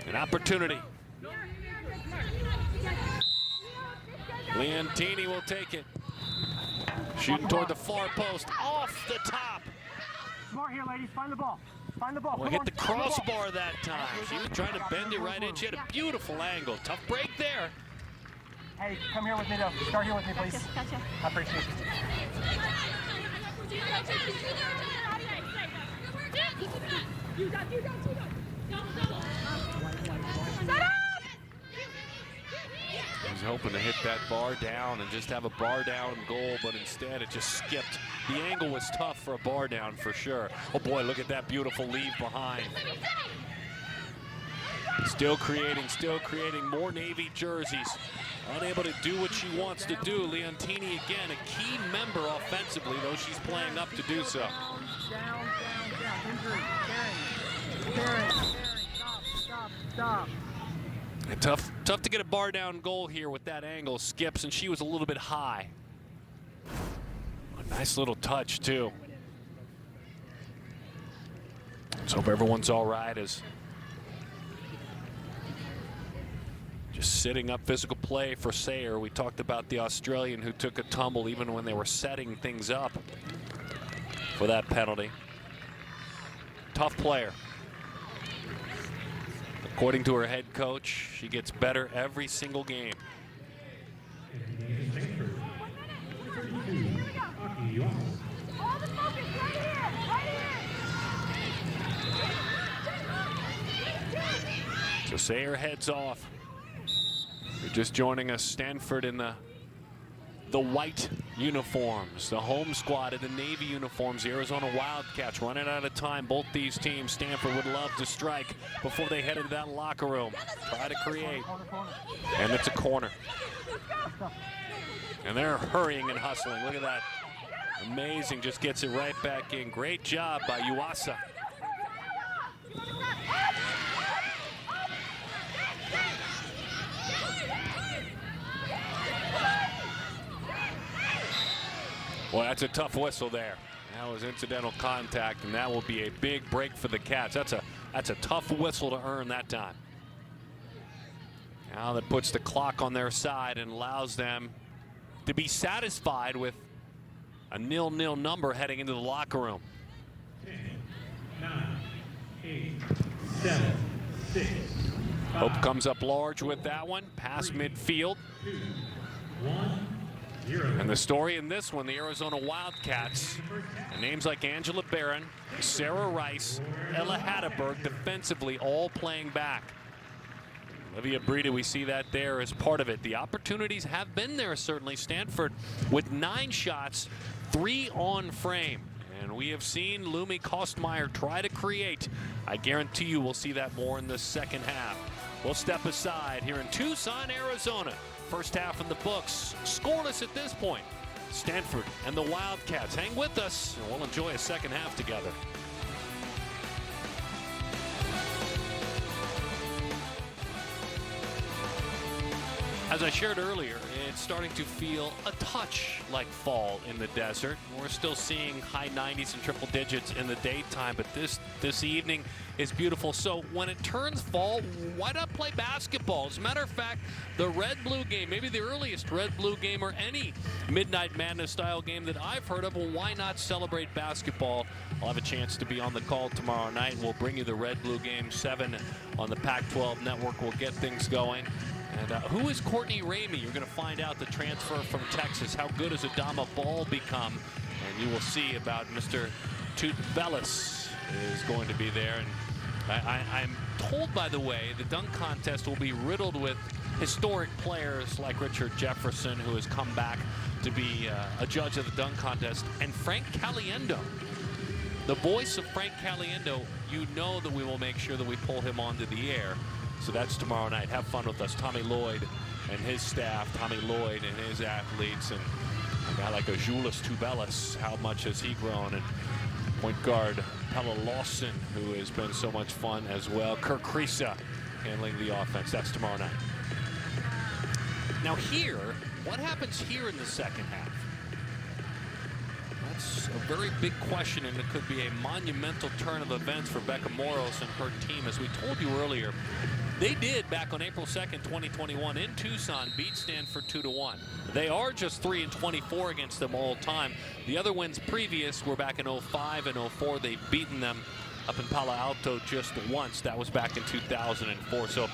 An opportunity. Leontini will take it. Shooting toward the far post, off the top. Smart here, ladies. Find the ball. Find the ball. Well, hit the crossbar that time. She was trying to bend it right in. She had a beautiful angle. Tough break there. Hey, come here with me, though. Start here with me, please. Gotcha. I appreciate it. I was hoping to hit that bar down and just have a bar down goal, but instead it just skipped. The angle was tough for a bar down for sure. Oh boy, look at that beautiful leave behind. Still creating more Navy jerseys. Unable to do what she wants to do. Leontini again, a key member offensively, though she's playing up to do so. Down. Injury. Karen. Stop. And tough to get a bar down goal here with that angle. Skips, and she was a little bit high. A nice little touch, too. Let's hope everyone's all right as just sitting up physical play for Sayer. We talked about the Australian who took a tumble even when they were setting things up for that penalty. Tough player. According to her head coach, she gets better every single game. So Sayer heads off. You're just joining us, Stanford in the white uniforms, the home squad in the Navy uniforms, the Arizona Wildcats running out of time. Both these teams, Stanford would love to strike before they head into that locker room. Try to create, and it's a corner. And they're hurrying and hustling. Look at that. Amazing, just gets it right back in. Great job by Yuasa. Well, that's a tough whistle there. That was incidental contact, and that will be a big break for the Cats. That's a tough whistle to earn that time. Now that puts the clock on their side and allows them to be satisfied with a 0-0 number heading into the locker room. 10, 9, 8, 7, 6, 5, Hope comes up large with that one. Past midfield. 2, 1. And the story in this one, the Arizona Wildcats, names like Angela Barron, Sarah Rice, Ella Hatterberg, defensively all playing back. Olivia Breda, we see that there as part of it. The opportunities have been there, certainly. Stanford with 9 shots, 3 on frame. And we have seen Lumi Kostmeyer try to create. I guarantee you we'll see that more in the second half. We'll step aside here in Tucson, Arizona. First half in the books. Scoreless at this point. Stanford and the Wildcats. Hang with us, and we'll enjoy a second half together. As I shared earlier, it's starting to feel a touch like fall in the desert. We're still seeing high 90s and triple digits in the daytime, but this evening is beautiful. So when it turns fall, why not play basketball? As a matter of fact, the red-blue game, maybe the earliest red-blue game or any Midnight Madness style game that I've heard of, well, why not celebrate basketball? I'll have a chance to be on the call tomorrow night. We'll bring you the red-blue game 7 on the Pac-12 network. We'll get things going. And who is Courtney Ramey? You're going to find out, the transfer from Texas. How good has Adama Ball become? And you will see about Mr. Tubelis is going to be there. And I'm told, by the way, the dunk contest will be riddled with historic players like Richard Jefferson, who has come back to be a judge of the dunk contest, and Frank Caliendo. The voice of Frank Caliendo, you know that we will make sure that we pull him onto the air. So that's tomorrow night. Have fun with us. Tommy Lloyd and his staff, Tommy Lloyd and his athletes, and a guy like a Julius Tubelis, how much has he grown? And point guard Pella Lawson, who has been so much fun as well. Kirk Kriisa handling the offense. That's tomorrow night. Now here, what happens here in the second half? That's a very big question, and it could be a monumental turn of events for Becca Moros and her team. As we told you earlier, they did, back on April 2nd, 2021 in Tucson, beat Stanford 2-1. They are just 3-24 against them all time. The other wins previous were back in 05 and 04. They've beaten them up in Palo Alto just once. That was back in 2004. So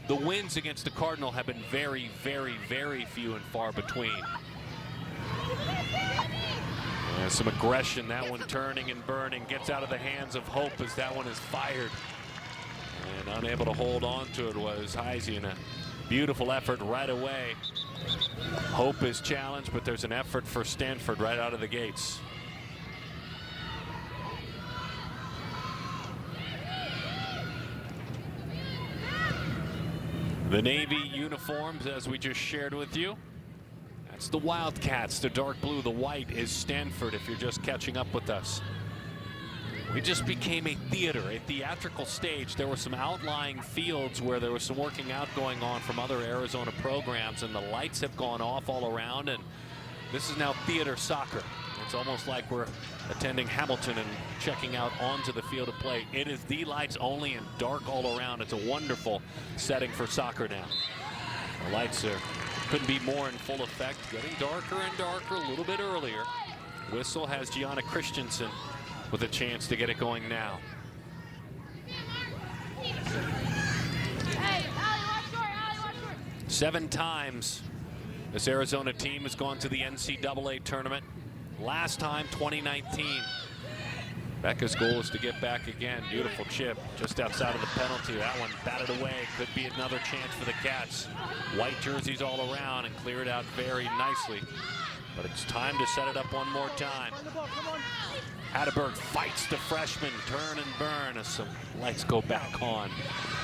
the wins against the Cardinal have been very, very, very few and far between. And some aggression, that one turning and burning, gets out of the hands of Hope as that one is fired. And unable to hold on to it was Heisey, in a beautiful effort right away. Hope is challenged, but there's an effort for Stanford right out of the gates. The Navy uniforms, as we just shared with you. That's the Wildcats, the dark blue. The white is Stanford, if you're just catching up with us. We just became a theater, a theatrical stage. There were some outlying fields where there was some working out going on from other Arizona programs, and the lights have gone off all around, and this is now theater soccer. It's almost like we're attending Hamilton and checking out onto the field of play. It is the lights only and dark all around. It's a wonderful setting for soccer now. The lights couldn't be more in full effect, getting darker and darker a little bit earlier. Whistle has Gianna Christensen with a chance to get it going now. Hey, watch short. 7 times this Arizona team has gone to the NCAA tournament. Last time, 2019. Becca's goal is to get back again. Beautiful chip just outside of the penalty. That one batted away. Could be another chance for the Cats. White jerseys all around and clear it out very nicely. But it's time to set it up one more time. Hatteberg fights the freshman, turn and burn as some lights go back on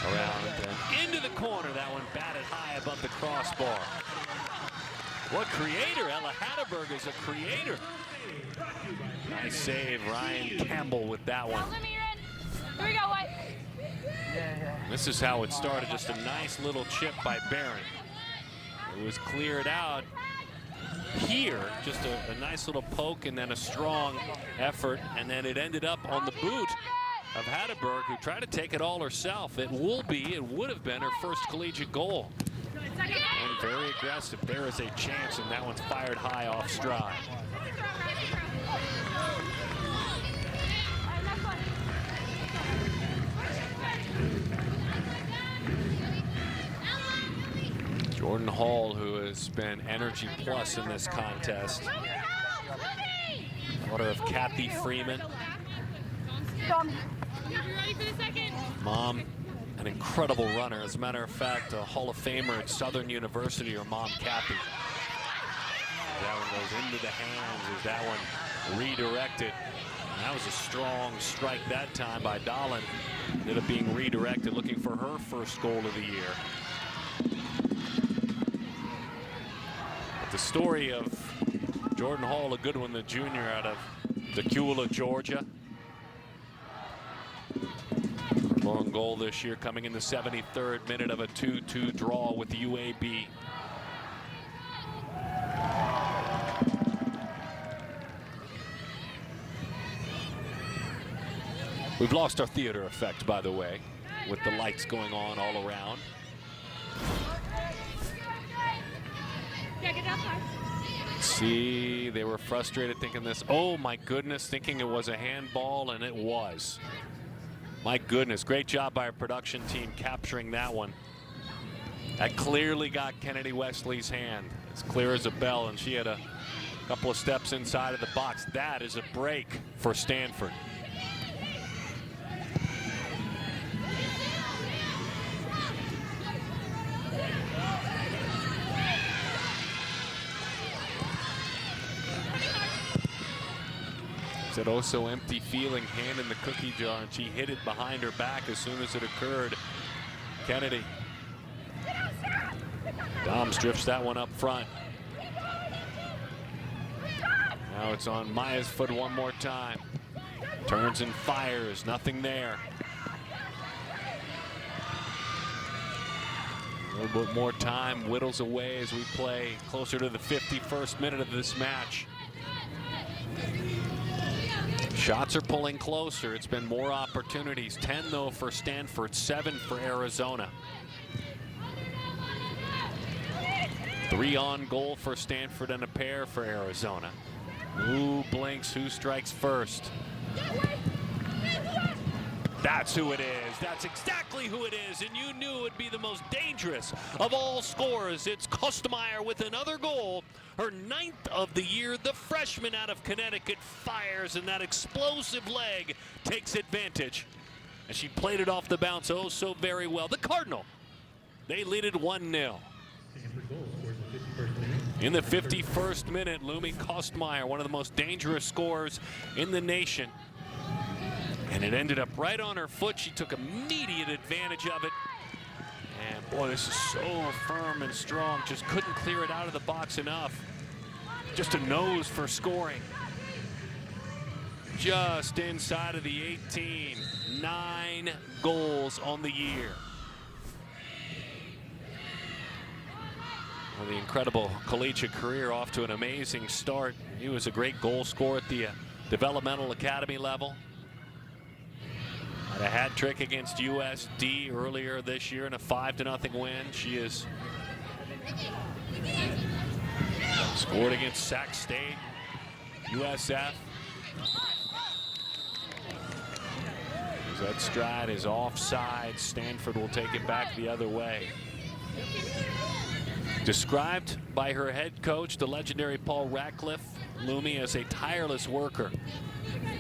around and into the corner. That one batted high above the crossbar. What creator? Ella Hatteberg is a creator. Nice save, Ryan Campbell with that one. Here we go, White. This is how it started, just a nice little chip by Barron. It was cleared out here, just a nice little poke and then a strong effort, and then it ended up on the boot of Hatteberg, who tried to take it all herself. It would have been her first collegiate goal. And very aggressive. There is a chance, and that one's fired high off stride. Jordan Hall, who has been energy plus in this contest. Daughter of Kathy Freeman. Mom, an incredible runner. As a matter of fact, a Hall of Famer at Southern University, her mom, Kathy. That one goes into the hands as that one redirected. And that was a strong strike that time by Dahlin. Ended up being redirected, looking for her first goal of the year. But the story of Jordan Hall, a good one, the junior out of Decula, Georgia. Long goal this year, coming in the 73rd minute of a 2-2 draw with the UAB. We've lost our theater effect, by the way, with the lights going on all around. Yeah, get outside. See, they were frustrated thinking this. Oh my goodness, thinking it was a handball, and it was. My goodness, great job by our production team capturing that one. That clearly got Kennedy Wesley's hand. It's clear as a bell, and she had a couple of steps inside of the box. That is a break for Stanford. That oh so empty feeling, hand in the cookie jar, and she hit it behind her back as soon as it occurred. Kennedy. Doms drifts that one up front. Now it's on Maya's foot one more time. Turns and fires, nothing there. A little bit more time whittles away as we play closer to the 51st minute of this match. Shots are pulling closer. It's been more opportunities. 10 though for Stanford, 7 for Arizona. 3 on goal for Stanford and a pair for Arizona. Who blinks? Who strikes first? That's who it is. That's exactly who it is. And you knew it would be the most dangerous of all scorers. It's Kostmeyer with another goal. Her 9th of the year. The freshman out of Connecticut fires, and that explosive leg takes advantage. And she played it off the bounce oh so very well. The Cardinal, they lead it 1-0. In the 51st minute, Lumi Kostmeyer, one of the most dangerous scorers in the nation. And it ended up right on her foot. She took immediate advantage of it. And boy, this is so firm and strong. Just couldn't clear it out of the box enough. Just a nose for scoring. Just inside of the 18. 9 goals on the year. Well, the incredible collegiate career off to an amazing start. He was a great goal scorer at the developmental academy level. Had a hat trick against USD earlier this year in a 5-0 win. She is scored against Sac State, USF. That stride is offside. Stanford will take it back the other way. Described by her head coach, the legendary Paul Ratcliffe, Lumi as a tireless worker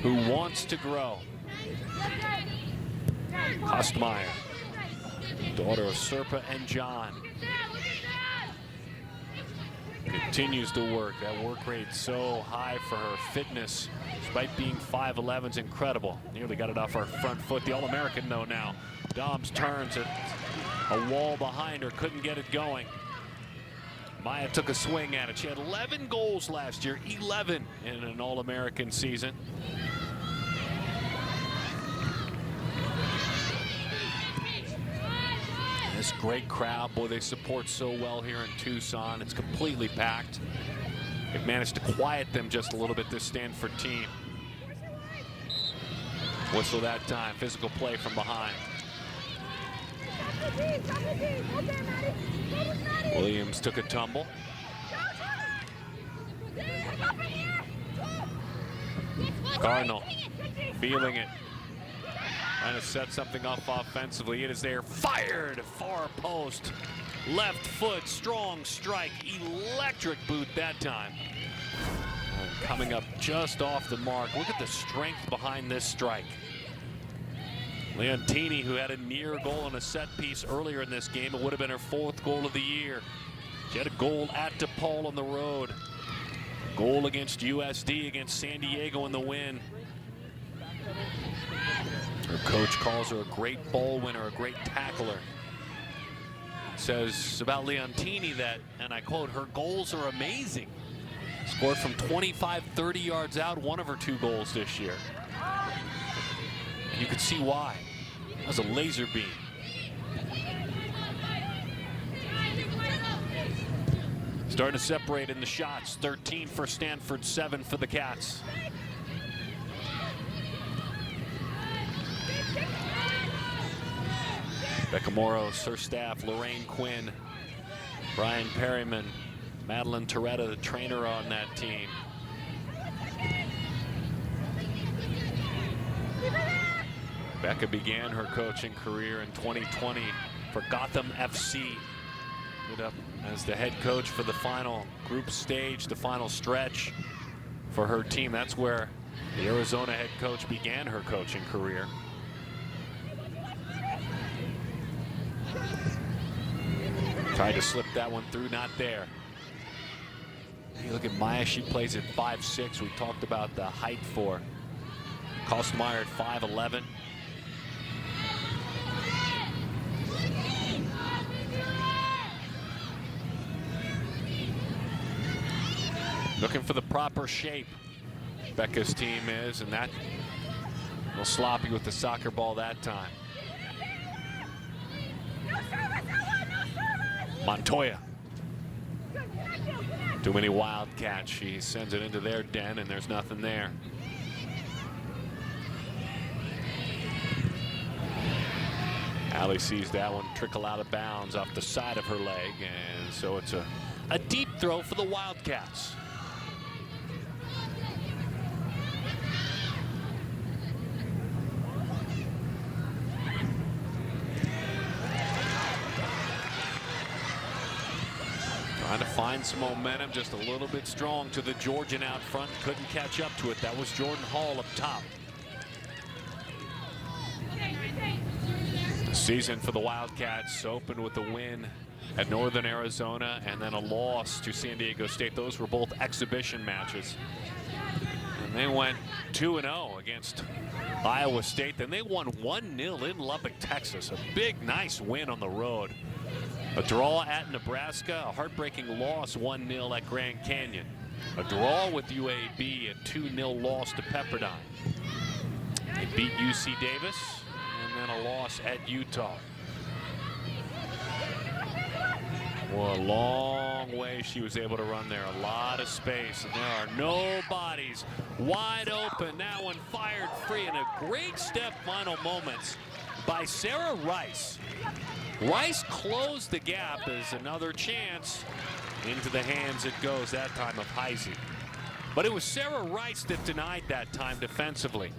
who wants to grow. Kostmeyer, daughter of Serpa and John, continues to work. That work rate so high for her. Fitness, despite being 5'11", is incredible. Nearly got it off her front foot. The All-American though now. Dobbs turns at a wall behind her, couldn't get it going. Maya took a swing at it. She had 11 goals last year, 11 in an All-American season. This great crowd, boy, they support so well here in Tucson. It's completely packed. They've managed to quiet them just a little bit, this Stanford team. Whistle that time, physical play from behind. Williams took a tumble. Cardinal feeling it. Trying to set something up offensively. It is there, fired, far post. Left foot, strong strike, electric boot that time. Coming up just off the mark. Look at the strength behind this strike. Leontini, who had a near goal on a set piece earlier in this game, it would have been her 4th goal of the year. She had a goal at DePaul on the road. Goal against USD against San Diego in the win. Her coach calls her a great ball winner, a great tackler. Says about Leontini that, and I quote, her goals are amazing. Scored from 25, 30 yards out, one of her 2 goals this year. And you could see why. That was a laser beam. Starting to separate in the shots. 13 for Stanford, 7 for the Cats. Becca Moros, her staff, Lorraine Quinn, Brian Perryman, Madeline Toretta, the trainer on that team. Becca began her coaching career in 2020 for Gotham FC. Ended up as the head coach for the final group stage, the final stretch for her team. That's where the Arizona head coach began her coaching career. Tried to slip that one through, not there. You look at Maya, she plays at 5'6". We talked about the height for Kostmeyer at 5'11". Looking for the proper shape, Becca's team is, and that a little sloppy with the soccer ball that time. Montoya. Too many Wildcats. She sends it into their den, and there's nothing there. Allie sees that one trickle out of bounds off the side of her leg, and so it's a deep throw for the Wildcats. Trying to find some momentum, just a little bit strong to the Georgian out front. Couldn't catch up to it. That was Jordan Hall up top. The season for the Wildcats opened with a win at Northern Arizona and then a loss to San Diego State. Those were both exhibition matches. And they went 2-0 against Iowa State. Then they won 1-0 in Lubbock, Texas. A big, nice win on the road. A draw at Nebraska, a heartbreaking loss 1-0 at Grand Canyon. A draw with UAB, a 2-0 loss to Pepperdine. They beat UC Davis, and then a loss at Utah. Well, a long way she was able to run there. A lot of space, and there are no bodies. Wide open, that one fired free, and a great step final moments by Sarah Rice. Rice closed the gap as another chance. Into the hands it goes, that time of Heisey. But it was Sarah Rice that denied that time defensively.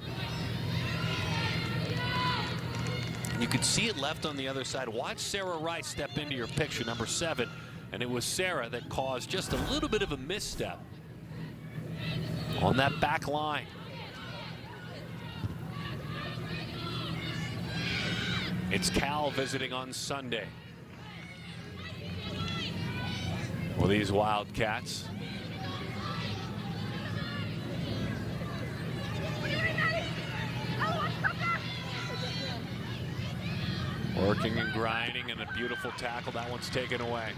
You could see it left on the other side. Watch Sarah Rice step into your picture, number 7. And it was Sarah that caused just a little bit of a misstep on that back line. It's Cal visiting on Sunday. Well, these Wildcats. Working and grinding, and a beautiful tackle. That one's taken away.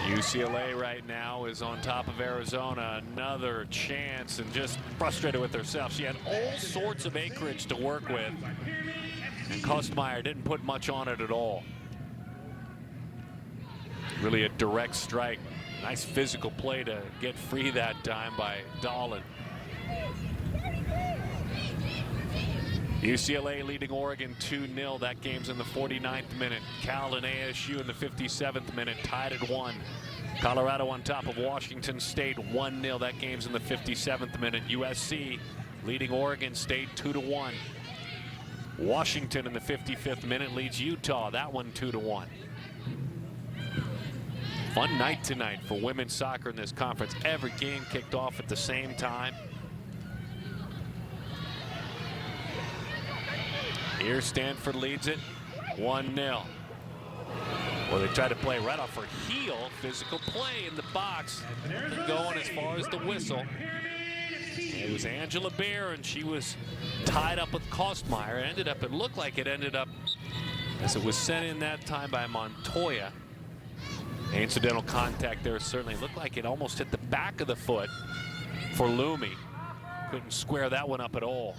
UCLA right now is on top of Arizona. Another chance, and just frustrated with herself. She had all sorts of acreage to work with, and Kostmeyer didn't put much on it at all. Really a direct strike. Nice physical play to get free that time by Dahlin. UCLA leading Oregon 2-0. That game's in the 49th minute. Cal and ASU in the 57th minute, tied at 1. Colorado on top of Washington State 1-0. That game's in the 57th minute. USC leading Oregon State 2-1. Washington in the 55th minute leads Utah. That one 2-1. Fun night tonight for women's soccer in this conference. Every game kicked off at the same time. Here Stanford leads it 1-0. Well, they try to play right off her heel. Physical play in the box. Nothing going as far as the whistle. It was Angela Bear, and she was tied up with Kostmeyer. It looked like it ended up, as it was sent in that time by Montoya. Incidental contact there certainly looked like it almost hit the back of the foot for Lumi. Couldn't square that one up at all.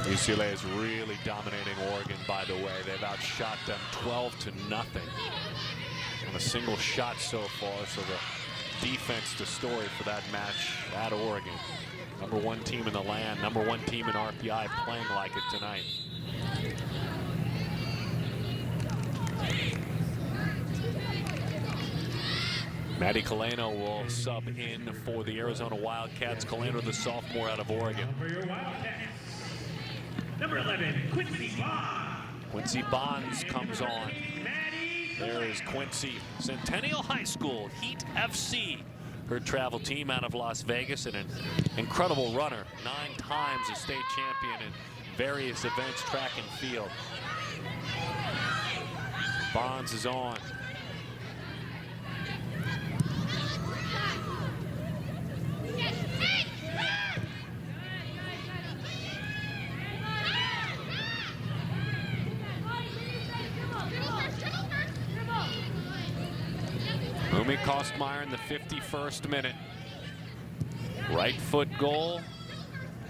UCLA is really dominating Oregon, by the way. They've outshot them 12-0 on a single shot so far. So the defense, the story for that match at Oregon. #1 team in the land, #1 team in RPI, playing like it tonight. Maddie Kaleno will sub in for the Arizona Wildcats. Kaleno, the sophomore out of Oregon. For your Wildcats, number 11, Quincy Bonds. Quincy Bonds comes on. There is Quincy. Centennial High School, Heat FC. Her travel team out of Las Vegas, and an incredible runner. 9 times a state champion in various events, track and field. Bonds is on. Lumi Kostmeyer in the 51st minute. Right foot goal,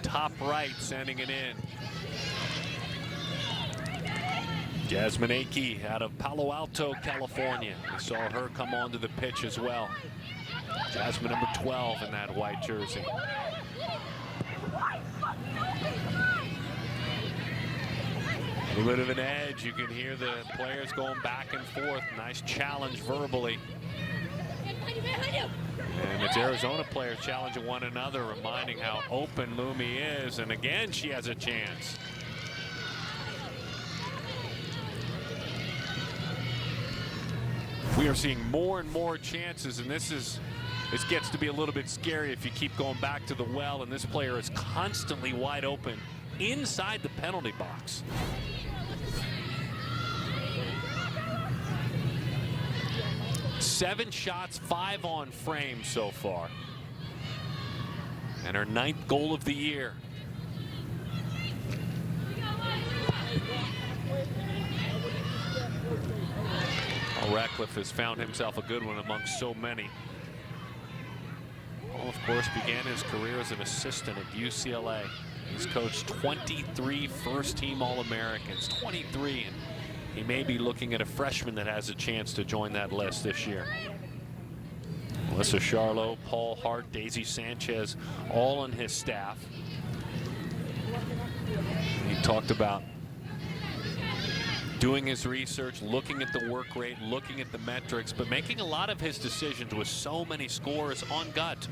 top right, sending it in. Jasmine Akey out of Palo Alto, California. We saw her come onto the pitch as well. Jasmine, number 12 in that white jersey. A little bit of an edge. You can hear the players going back and forth. Nice challenge verbally. And it's Arizona players challenging one another, reminding how open Lumi is. And again, she has a chance. We are seeing more and more chances, and this gets to be a little bit scary if you keep going back to the well, and this player is constantly wide open inside the penalty box. Seven shots, 5 on frame so far. And her 9th goal of the year. Ratcliffe has found himself a good one amongst so many. Paul, of course, began his career as an assistant at UCLA. He's coached 23 first-team All-Americans, 23, and he may be looking at a freshman that has a chance to join that list this year. Melissa Charlo, Paul Hart, Daisy Sanchez, all on his staff. He talked about doing his research, looking at the work rate, looking at the metrics, but making a lot of his decisions with so many scores on gut,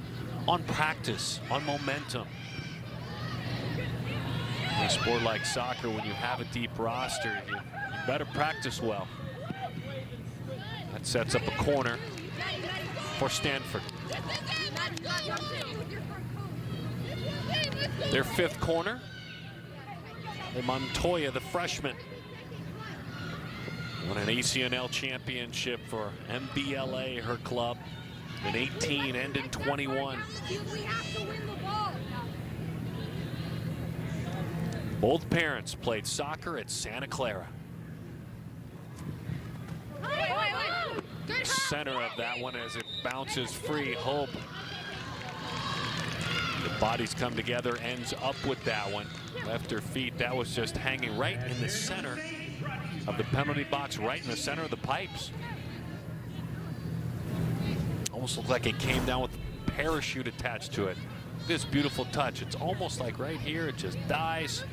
on practice, on momentum. In a sport like soccer, when you have a deep roster, you better practice well. That sets up a corner for Stanford. Their 5th corner. And Montoya, the freshman, won an ACNL championship for MBLA, her club, in 18 and in 21. Both parents played soccer at Santa Clara. Center of that one as it bounces free. Hope. The bodies come together, ends up with that one. Left her feet. That was just hanging right in the center of the penalty box, right in the center of the pipes. Almost looked like it came down with a parachute attached to it. This beautiful touch. It's almost like right here, it just dies,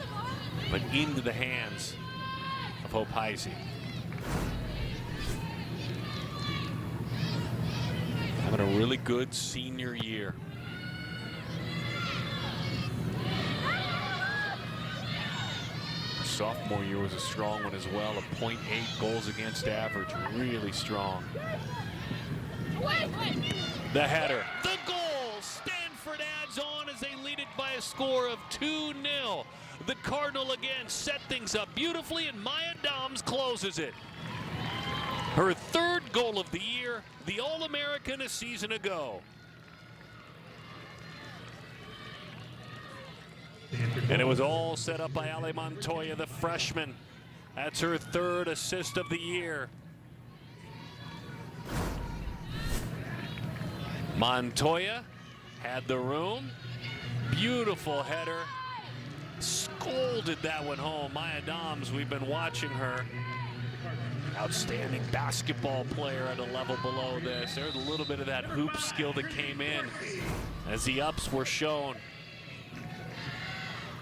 but into the hands of Hope Heisey. Having a really good senior year. Her sophomore year was a strong one as well. A .8 goals against average. Really strong. The header. The goal. Stanford adds on as they lead it by a score of 2-0. The Cardinal again set things up beautifully, and Maya Doms closes it. Her third goal of the year, the All-American a season ago. And it was all set up by Ale Montoya, the freshman. That's her third assist of the year. Montoya had the room. Beautiful header. Scolded that one home. Maya Doms, we've been watching her. Outstanding basketball player at a level below this. There's a little bit of that hoop skill that came in as the ups were shown.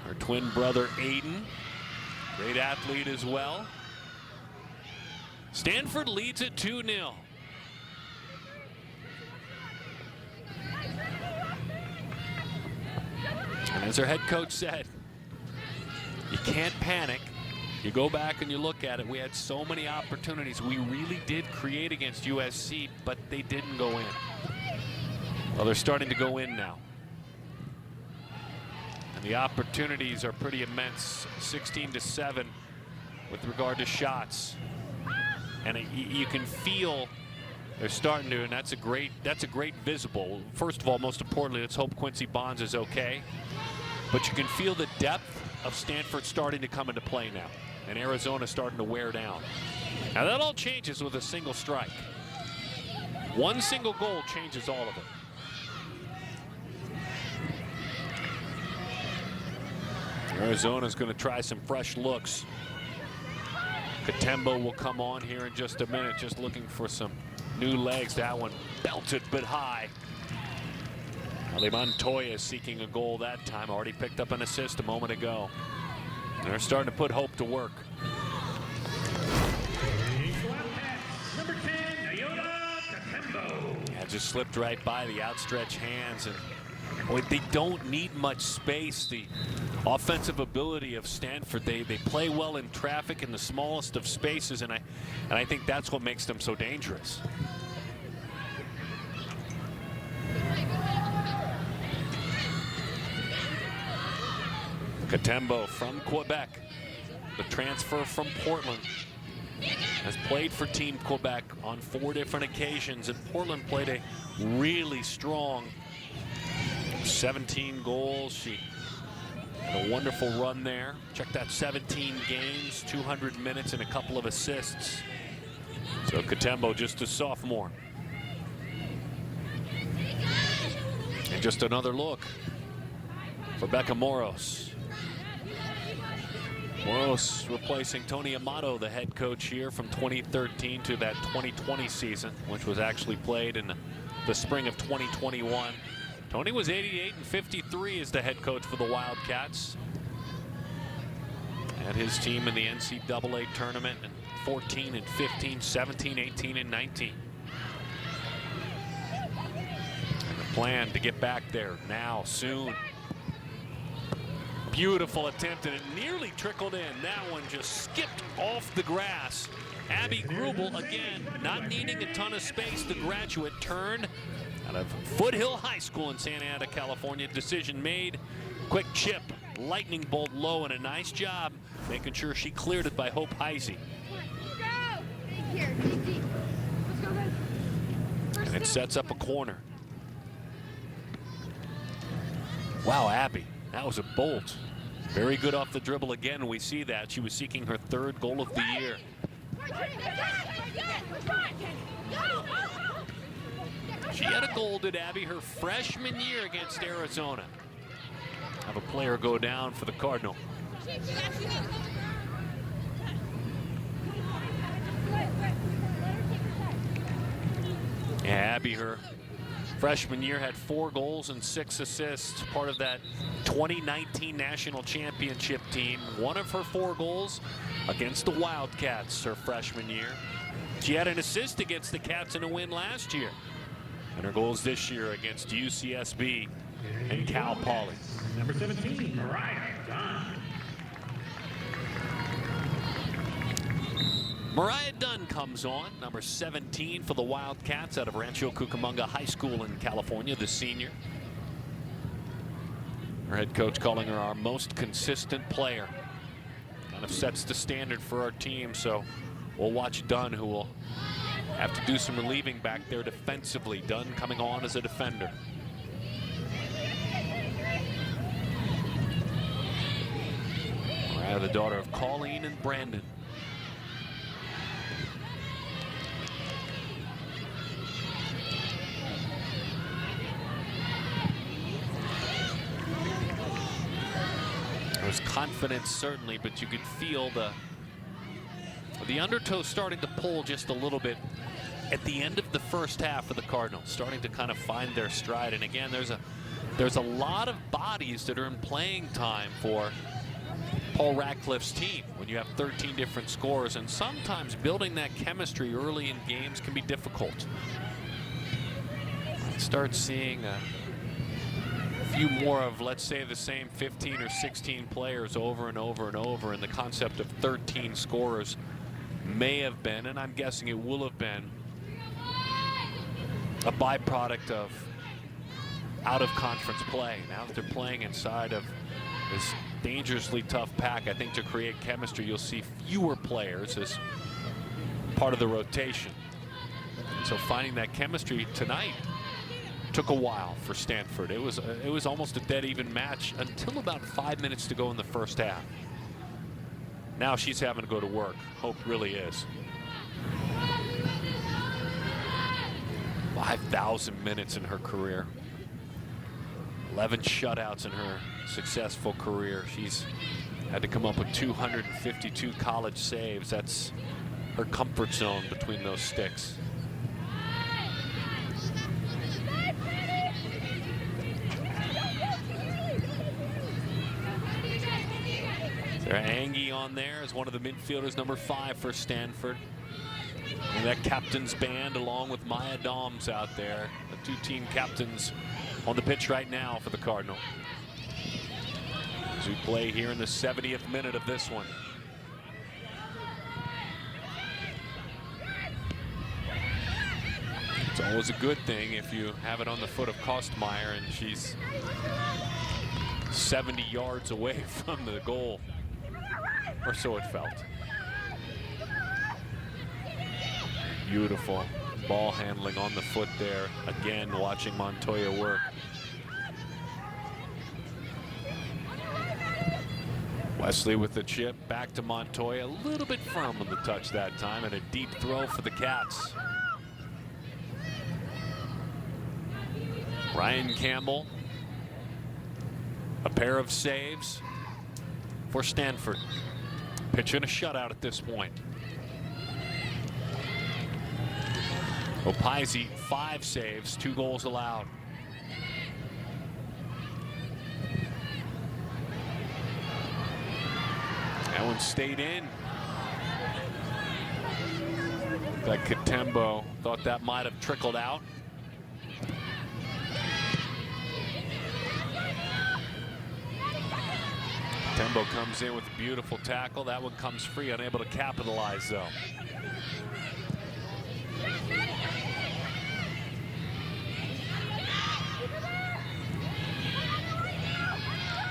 Her twin brother Aiden, great athlete as well. Stanford leads at 2-0. And as her head coach said, you can't panic. You go back and you look at it. We had so many opportunities. We really did create against USC, but they didn't go in. Well, they're starting to go in now. And the opportunities are pretty immense. 16-7 with regard to shots. And you can feel they're starting to, and that's a great visible. First of all, most importantly, let's hope Quincy Bonds is okay. But you can feel the depth of Stanford starting to come into play now. And Arizona starting to wear down. Now that all changes with a single strike. One single goal changes all of it. Arizona's going to try some fresh looks. Katembo will come on here in just a minute, just looking for some new legs. That one belted but high. Ale Montoya is seeking a goal that time. Already picked up an assist a moment ago. They're starting to put hope to work. Number 10, Katembo. Yeah, just slipped right by the outstretched hands. And boy, they don't need much space. The offensive ability of Stanford, they play well in traffic in the smallest of spaces, and I think that's what makes them so dangerous. Katembo from Quebec, the transfer from Portland, has played for Team Quebec on 4 different occasions, and Portland played a really strong 17 goals. She had a wonderful run there. Check that, 17 games, 200 minutes, and a couple of assists. So Katembo, just a sophomore. And just another look for Becca Moros. Moros replacing Tony Amato, the head coach here from 2013 to that 2020 season, which was actually played in the spring of 2021. Tony was 88-53 as the head coach for the Wildcats. Had his team in the NCAA tournament in 14 and 15, 17, 18, and 19. And the plan to get back there now, soon. Beautiful attempt, and it nearly trickled in. That one just skipped off the grass. Abby Grubel, again, not needing a ton of space. The graduate turned out of Foothill High School in Santa Ana, California. Decision made. Quick chip, lightning bolt low, and a nice job making sure she cleared it by Hope Heisey. And it sets up a corner. Wow, Abby, that was a bolt. Very good off the dribble again. We see that. She was seeking her third goal of the year. She had a goal, did Abby, her freshman year against Arizona. Have a player go down for the Cardinal. Yeah, Abby, her freshman year, had 4 goals and 6 assists, part of that 2019 national championship team. One of her 4 goals against the Wildcats her freshman year. She had an assist against the Cats in a win last year. And her goals this year against UCSB and Cal Poly. Number 17, Mariah Dunn. Mariah Dunn comes on, number 17 for the Wildcats out of Rancho Cucamonga High School in California, the senior. Her head coach calling her our most consistent player. Kind of sets the standard for our team, so we'll watch Dunn, who will have to do some relieving back there defensively. Dunn coming on as a defender. Mariah, the daughter of Colleen and Brandon. There was confidence certainly, but you could feel the undertow starting to pull just a little bit at the end of the first half for the Cardinals, starting to kind of find their stride. And again, there's a lot of bodies that are in playing time for Paul Ratcliffe's team when you have 13 different scorers, and sometimes building that chemistry early in games can be difficult. Start seeing a few more of, let's say, the same 15 or 16 players over and over and over, and the concept of 13 scorers may have been, and I'm guessing it will have been, a byproduct of out-of-conference play. Now that they're playing inside of this dangerously tough pack, I think to create chemistry, you'll see fewer players as part of the rotation. So finding that chemistry tonight took a while for Stanford. It was almost a dead even match until about 5 minutes to go in the first half. Now she's having to go to work. Hope really is. 5,000 minutes in her career. 11 shutouts in her successful career. She's had to come up with 252 college saves. That's her comfort zone between those sticks. There's Angie on there as one of the midfielders, number 5 for Stanford. And that captain's band along with Maya Doms out there. The two team captains on the pitch right now for the Cardinal. As we play here in the 70th minute of this one. It's always a good thing if you have it on the foot of Kostmeyer, and she's 70 yards away from the goal, or so it felt. Beautiful ball handling on the foot there. Again, watching Montoya work. Wesley with the chip, back to Montoya. A little bit firm on the touch that time, and a deep throw for the Cats. Ryan Campbell, a pair of saves for Stanford. Pitching a shutout at this point. Opaisi, 5 saves, 2 goals allowed. That one stayed in. That Katembo thought that might have trickled out. Katembo comes in with a beautiful tackle. That one comes free, unable to capitalize though.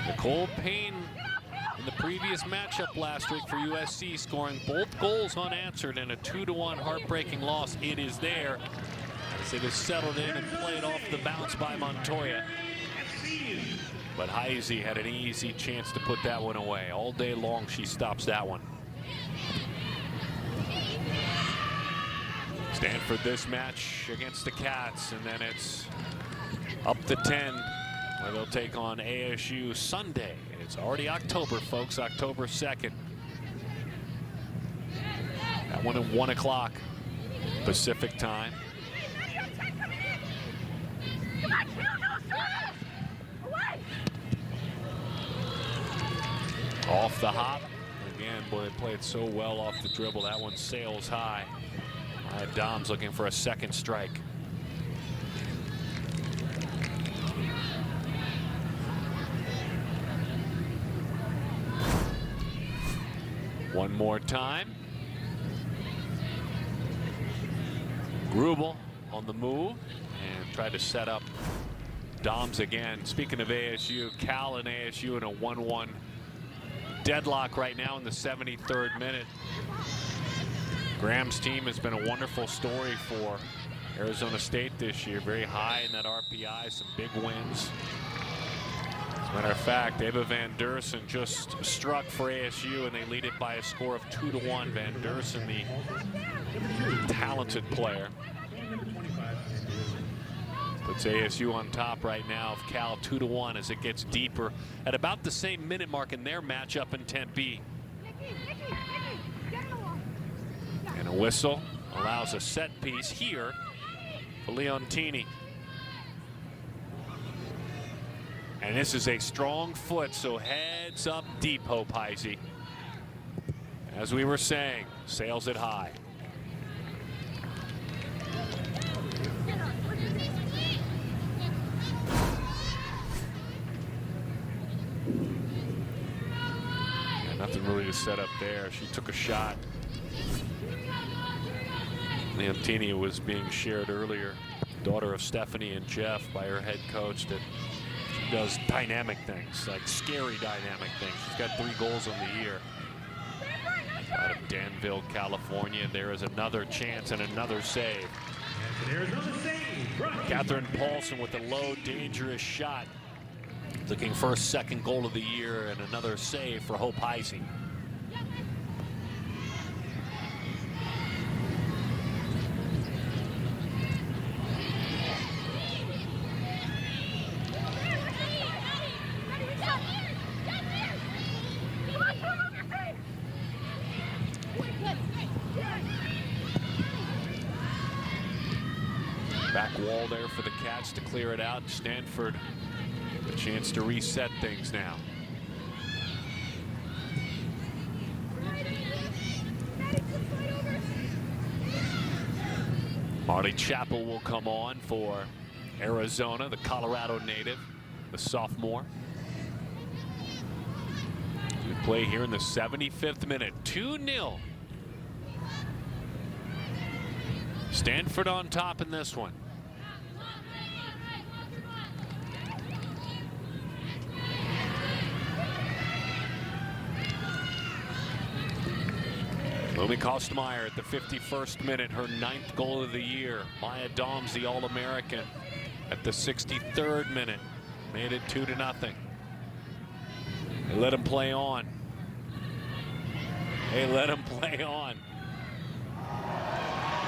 Nicole Payne in the previous matchup last week for USC, scoring both goals unanswered in a 2-1 heartbreaking loss. It is there as it is settled in and played off the bounce by Montoya. But Heise had an easy chance to put that one away. All day long she stops that one. Stanford this match against the Cats, and then it's up to 10 where they'll take on ASU Sunday. It's already October, folks, October 2nd. That one at 1 o'clock Pacific time. Off the hop. Again, boy, they play it so well off the dribble. That one sails high. Doms looking for a second strike. One more time. Grubel on the move and tried to set up Doms again. Speaking of ASU, Cal and ASU in a 1-1 deadlock right now in the 73rd minute. Graham's team has been a wonderful story for Arizona State this year. Very high in that RPI, some big wins. As a matter of fact, Ava Van Dersen just struck for ASU and they lead it by a score of 2-1. Van Dersen, the talented player, puts ASU on top right now of Cal 2-1 as it gets deeper at about the same minute mark in their matchup in Tempe. And a whistle allows a set piece here for Leontini. And this is a strong foot, so heads up deep, Hope Heisey. As we were saying, sails it high. Nothing really to set up there. She took a shot. Leontini was being shared earlier, daughter of Stephanie and Jeff, by her head coach, that she does dynamic things, like scary dynamic things. She's got 3 goals on the year. Out of Danville, California. There is another chance and another save. Catherine Paulson with a low, dangerous shot. Looking for a 2nd goal of the year and another save for Hope Heisey. Back wall there for the Cats to clear it out. Stanford a chance to reset things now. Marley Chappell will come on for Arizona, the Colorado native, the sophomore. Good play here in the 75th minute. 2-0. Stanford on top in this one. Lumi Kostmeyer at the 51st minute, her 9th goal of the year. Maya Doms, the All-American, at the 63rd minute, made it 2-0. They let him play on. They let him play on.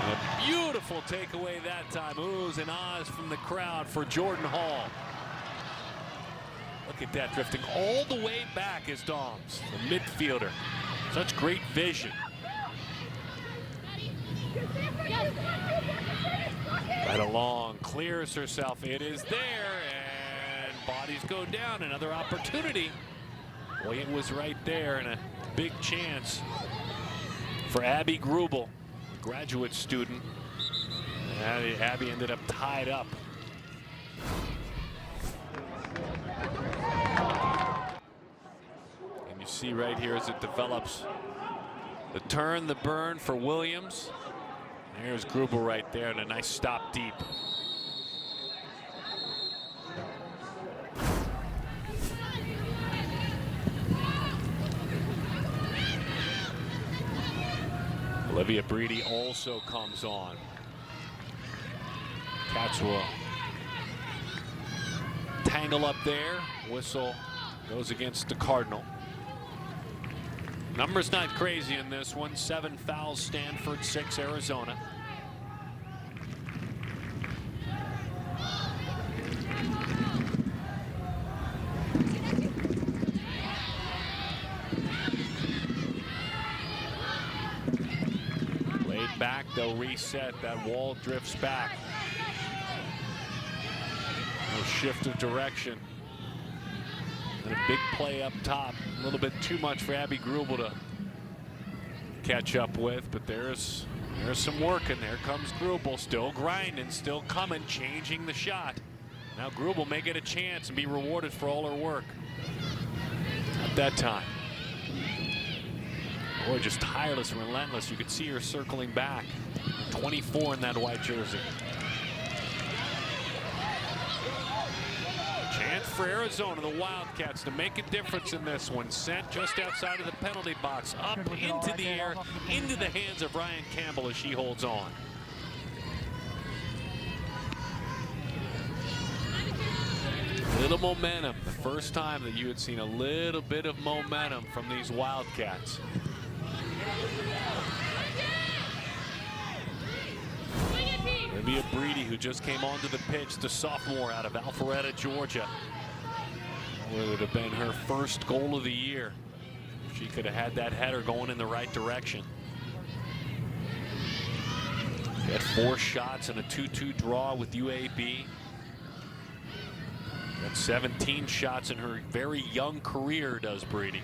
And a beautiful takeaway that time. Oohs and ahs from the crowd for Jordan Hall. Look at that, drifting all the way back is Doms, the midfielder. Such great vision. Right along, clears herself. It is there, and bodies go down. Another opportunity. Boy, it was right there, and a big chance for Abby Grubel, graduate student. And Abby ended up tied up. And you see right here as it develops, the turn, the burn for Williams. There's Grubel right there, and a nice stop deep. Olivia Breedy also comes on. Cats will tangle up there. Whistle goes against the Cardinal. Numbers not crazy in this one. 7 fouls, Stanford, 6 Arizona. Laid back, they'll reset. That wall drifts back. No shift of direction. And a big play up top. A little bit too much for Abby Grubel to catch up with, but there's some work, and there comes Grubel, still grinding, still coming, changing the shot. Now Grubel may get a chance and be rewarded for all her work at that time. Boy, just tireless and relentless. You could see her circling back. 24 in that white jersey. Chance for Arizona, the Wildcats, to make a difference in this one. Sent just outside of the penalty box, up into the air, into the hands of Ryan Campbell as she holds on. Little momentum. The first time that you had seen a little bit of momentum from these Wildcats. Olivia Breedy, who just came onto the pitch, the sophomore out of Alpharetta, Georgia. It would have been her first goal of the year. She could have had that header going in the right direction. She had 4 shots and a 2-2 draw with UAB. Got 17 shots in her very young career, does Breedy.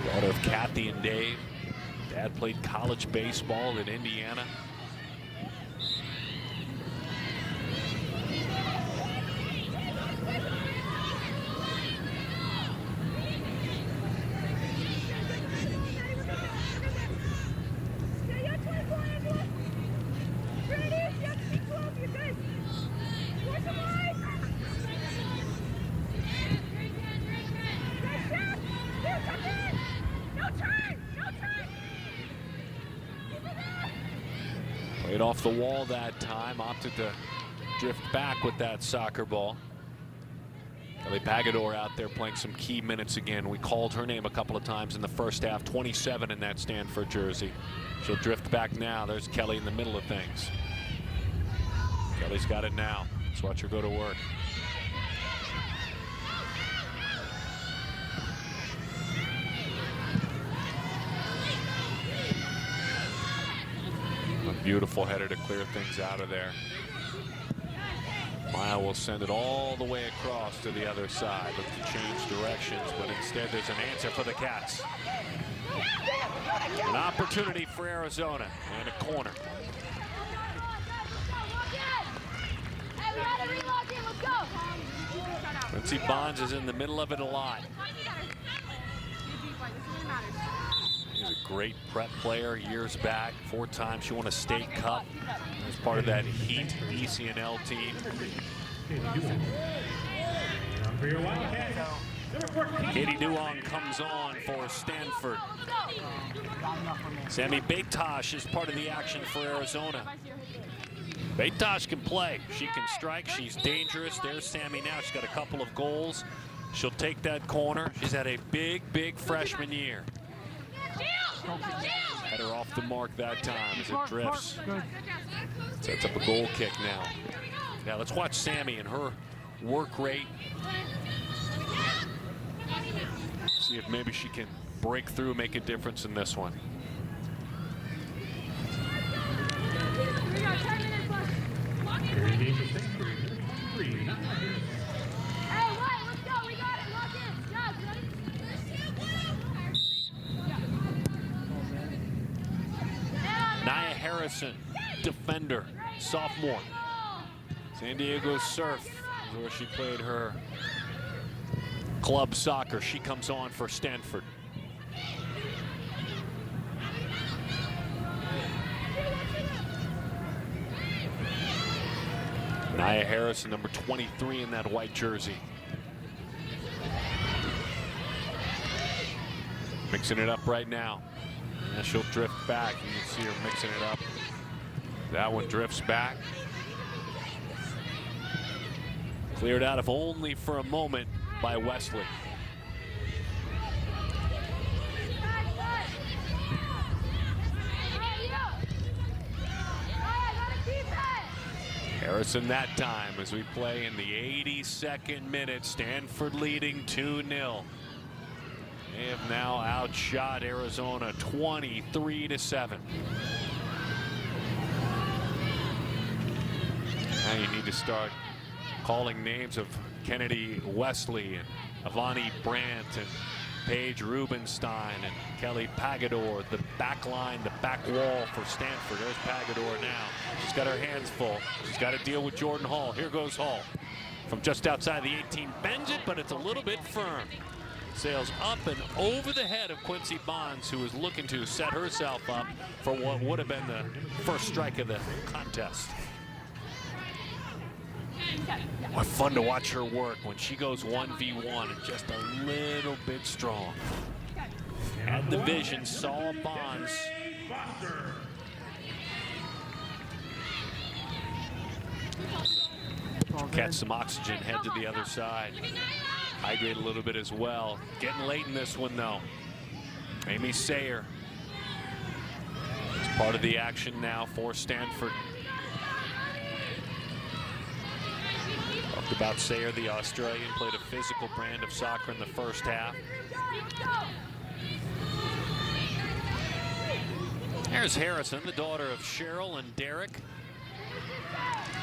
Daughter of Kathy and Dave. Dad played college baseball at Indiana. Played off the wall that time, opted to drift back with that soccer ball. Kelly Pagador out there playing some key minutes again. We called her name a couple of times in the first half. 27 in that Stanford jersey. She'll drift back now. There's Kelly in the middle of things. Kelly's got it now. Let's watch her go to work. Beautiful header to clear things out of there. Maya will send it all the way across to the other side. Look to change directions, but instead there's an answer for the Cats. An opportunity for Arizona and a corner. Quincy Bonds is in the middle of it a lot. He's a great prep player years back. 4 times she won a state cup as part of that Heat ECNL team. Katie Duong comes on for Stanford. Sammy Betosh is part of the action for Arizona. Betosh can play. She can strike. She's dangerous. There's Sammy now. She's got a couple of goals. She'll take that corner. She's had a big, big freshman year. Header off the mark that time as it drifts. Sets up a goal kick now. Now let's watch Sammy and her work rate. See if maybe she can break through, make a difference in this one. Harrison, defender, sophomore. San Diego Surf is where she played her club soccer. She comes on for Stanford. Nia Harrison, number 23 in that white jersey. Mixing it up right now. And she'll drift back. You can see her mixing it up. That one drifts back. Cleared out, if only for a moment, by Wesley. Harrison that time as we play in the 82nd minute. Stanford leading 2-0. They have now outshot Arizona 23-7. Now you need to start calling names of Kennedy Wesley and Avani Brandt and Paige Rubenstein and Kelly Pagador. The back line, the back wall for Stanford. There's Pagador now. She's got her hands full. She's got to deal with Jordan Hall. Here goes Hall from just outside the 18. Bends it, but it's a little bit firm. Sails up and over the head of Quincy Bonds, who was looking to set herself up for what would have been the first strike of the contest. What fun to watch her work when she goes 1v1 and just a little bit strong. Had the vision, saw Bonds. Catch some oxygen, head to the other side. Hydrate a little bit as well. Getting late in this one though. Amy Sayer is part of the action now for Stanford. Talked about Sayer, the Australian, played a physical brand of soccer in the first half. There's Harrison, the daughter of Cheryl and Derek.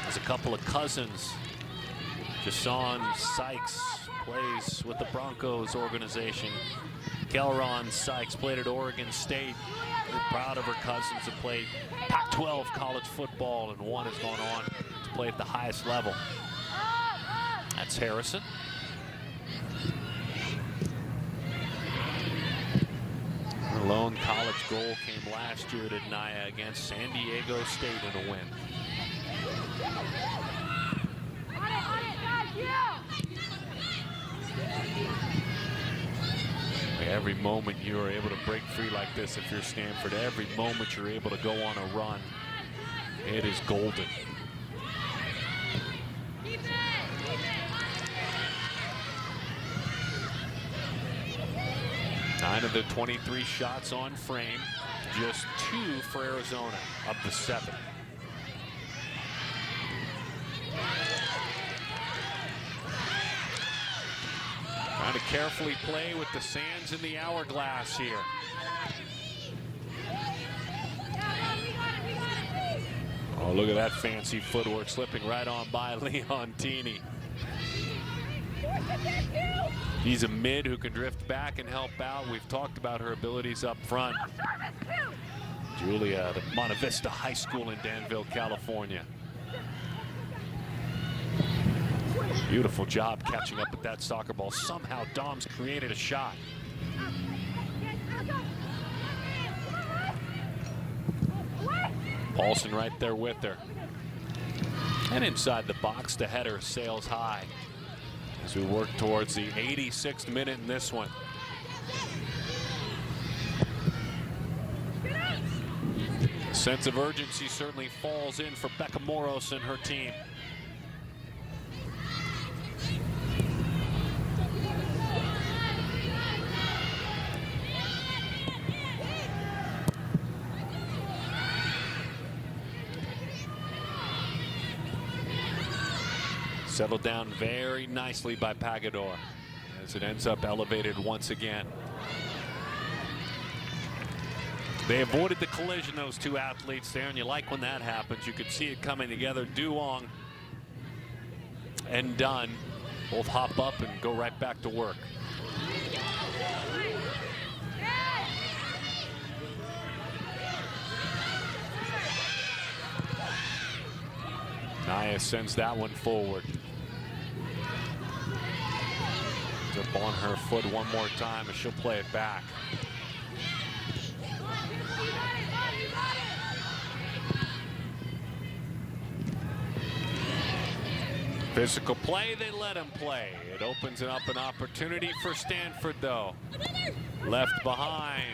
Has a couple of cousins. Jason Sykes plays with the Broncos organization. Kelron Sykes played at Oregon State. We're proud of her cousins that played Pac-12 college football, and one has gone on to play at the highest level. That's Harrison. Her lone college goal came last year at Naya against San Diego State in a win. Every moment you are able to break free like this, if you're Stanford, every moment you're able to go on a run, it is golden. Nine of the 23 shots on frame, just 2 for Arizona of the 7. Trying to carefully play with the sands in the hourglass here. Oh, look at that fancy footwork, slipping right on by Leontini. He's a mid who can drift back and help out. We've talked about her abilities up front. Julia, the Monte Vista High School in Danville, California. Beautiful job catching up with that soccer ball. Somehow Dom's created a shot. Paulson right there with her. And inside the box, the header sails high as we work towards the 86th minute in this one. A sense of urgency certainly falls in for Becca Moros and her team. Settled down very nicely by Pagador as it ends up elevated once again. They avoided the collision, those two athletes there, and you like when that happens. You could see it coming together. Duong and Dunn both hop up and go right back to work. Naya sends that one forward. Up on her foot one more time and she'll play it back. Physical play, they let him play. It opens up an opportunity for Stanford though. Left behind,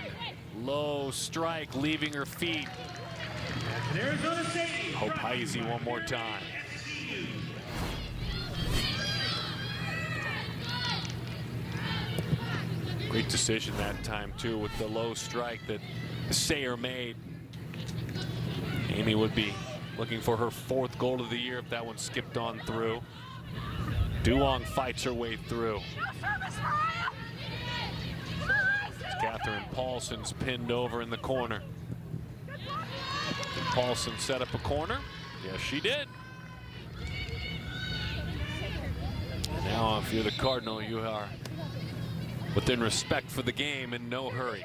low strike, leaving her feet. Hope Heisey one more time. Great decision that time too with the low strike that Sayer made. Amy would be looking for her 4th goal of the year if that one skipped on through. Duong fights her way through. Catherine Paulson's pinned over in the corner. Did Paulson set up a corner? Yes, she did. And now if you're the Cardinal, you are within respect for the game in no hurry.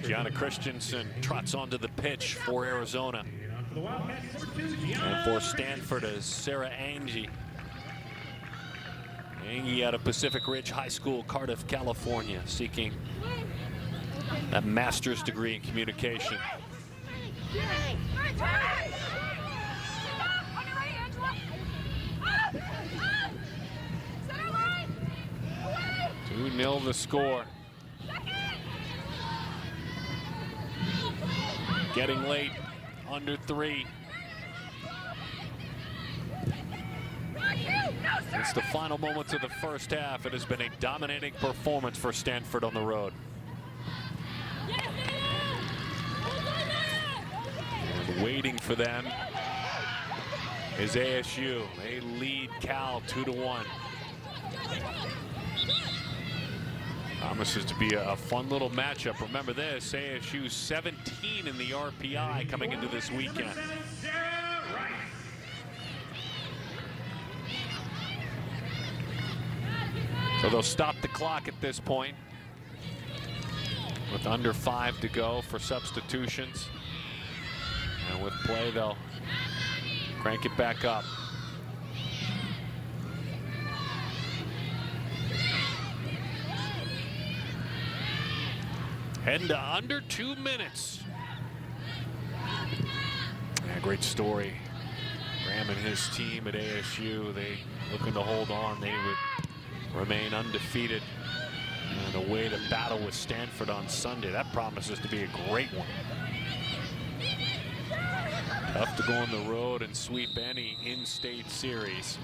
Gianna Christensen trots onto the pitch for Arizona. the Wildcats, number 2, Gianna. And for Stanford is Sarah Angie. Angie out of Pacific Ridge High School, Cardiff, California, seeking that master's degree in communication. Two 2-0 the score. Getting late, under 3. It's the final moments of the first half. It has been a dominating performance for Stanford on the road. And waiting for them is ASU. They lead Cal 2-1. Promises to be a fun little matchup. Remember this, ASU 17 in the RPI coming into this weekend. So they'll stop the clock at this point with under 5 to go for substitutions. And with play, they'll crank it back up. Heading to under 2 minutes. Yeah, great story. Graham and his team at ASU, they looking to hold on. They would remain undefeated and away to battle with Stanford on Sunday. That promises to be a great one. Tough to go on the road and sweep any in-state series.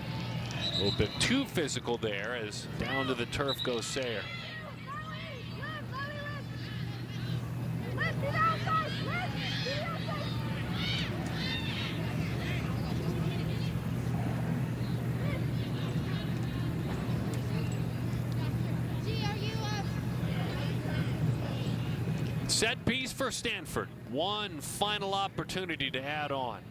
A little bit too physical there as down to the turf goes Sayer. Set piece for Stanford. One final opportunity to add on.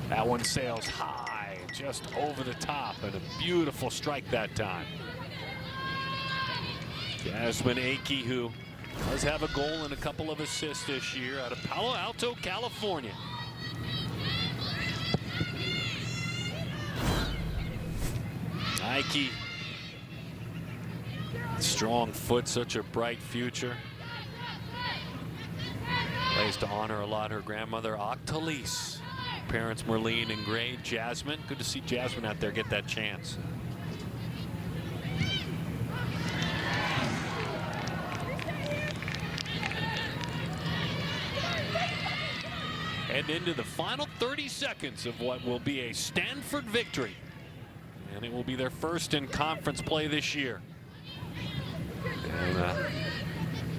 That one sails high, just over the top, and a beautiful strike that time. Jasmine Akey, who does have a goal and a couple of assists this year out of Palo Alto, California. Nike, strong foot, such a bright future. Plays to honor a lot her grandmother, Octalise. Parents Merlene and Gray. Jasmine, good to see Jasmine out there get that chance. Heading into the final 30 seconds of what will be a Stanford victory. And it will be their first in conference play this year. And a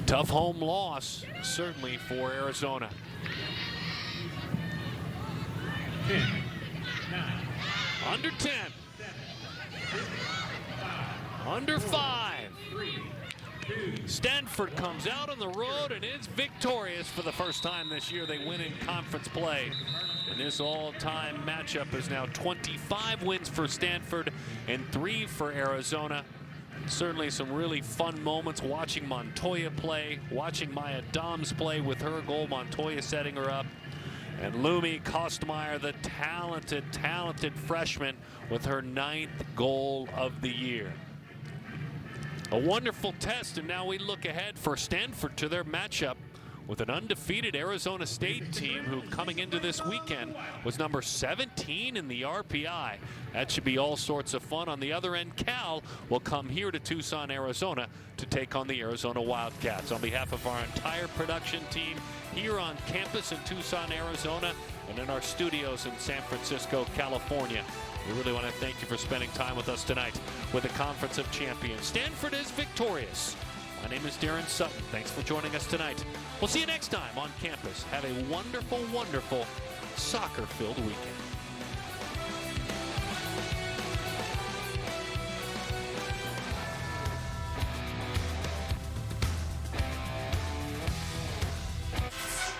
tough home loss, certainly, for Arizona. 10, 9, under 10. 7, 6, under 5. 3, 2. Stanford comes out on the road and is victorious for the first time this year. They win in conference play. And this all-time matchup is now 25 wins for Stanford and 3 for Arizona. Certainly some really fun moments watching Montoya play, watching Maya Doms play with her goal, Montoya setting her up. And Lumi Kostmeyer, the talented freshman, with her 9th goal of the year. A wonderful test, and now we look ahead for Stanford to their matchup with an undefeated Arizona State team who, coming into this weekend, was number 17 in the RPI. That should be all sorts of fun. On the other end, Cal will come here to Tucson, Arizona to take on the Arizona Wildcats. On behalf of our entire production team here on campus in Tucson, Arizona, and in our studios in San Francisco, California, we really want to thank you for spending time with us tonight with the Conference of Champions. Stanford is victorious. My name is Darren Sutton. Thanks for joining us tonight. We'll see you next time on campus. Have a wonderful, wonderful soccer-filled weekend.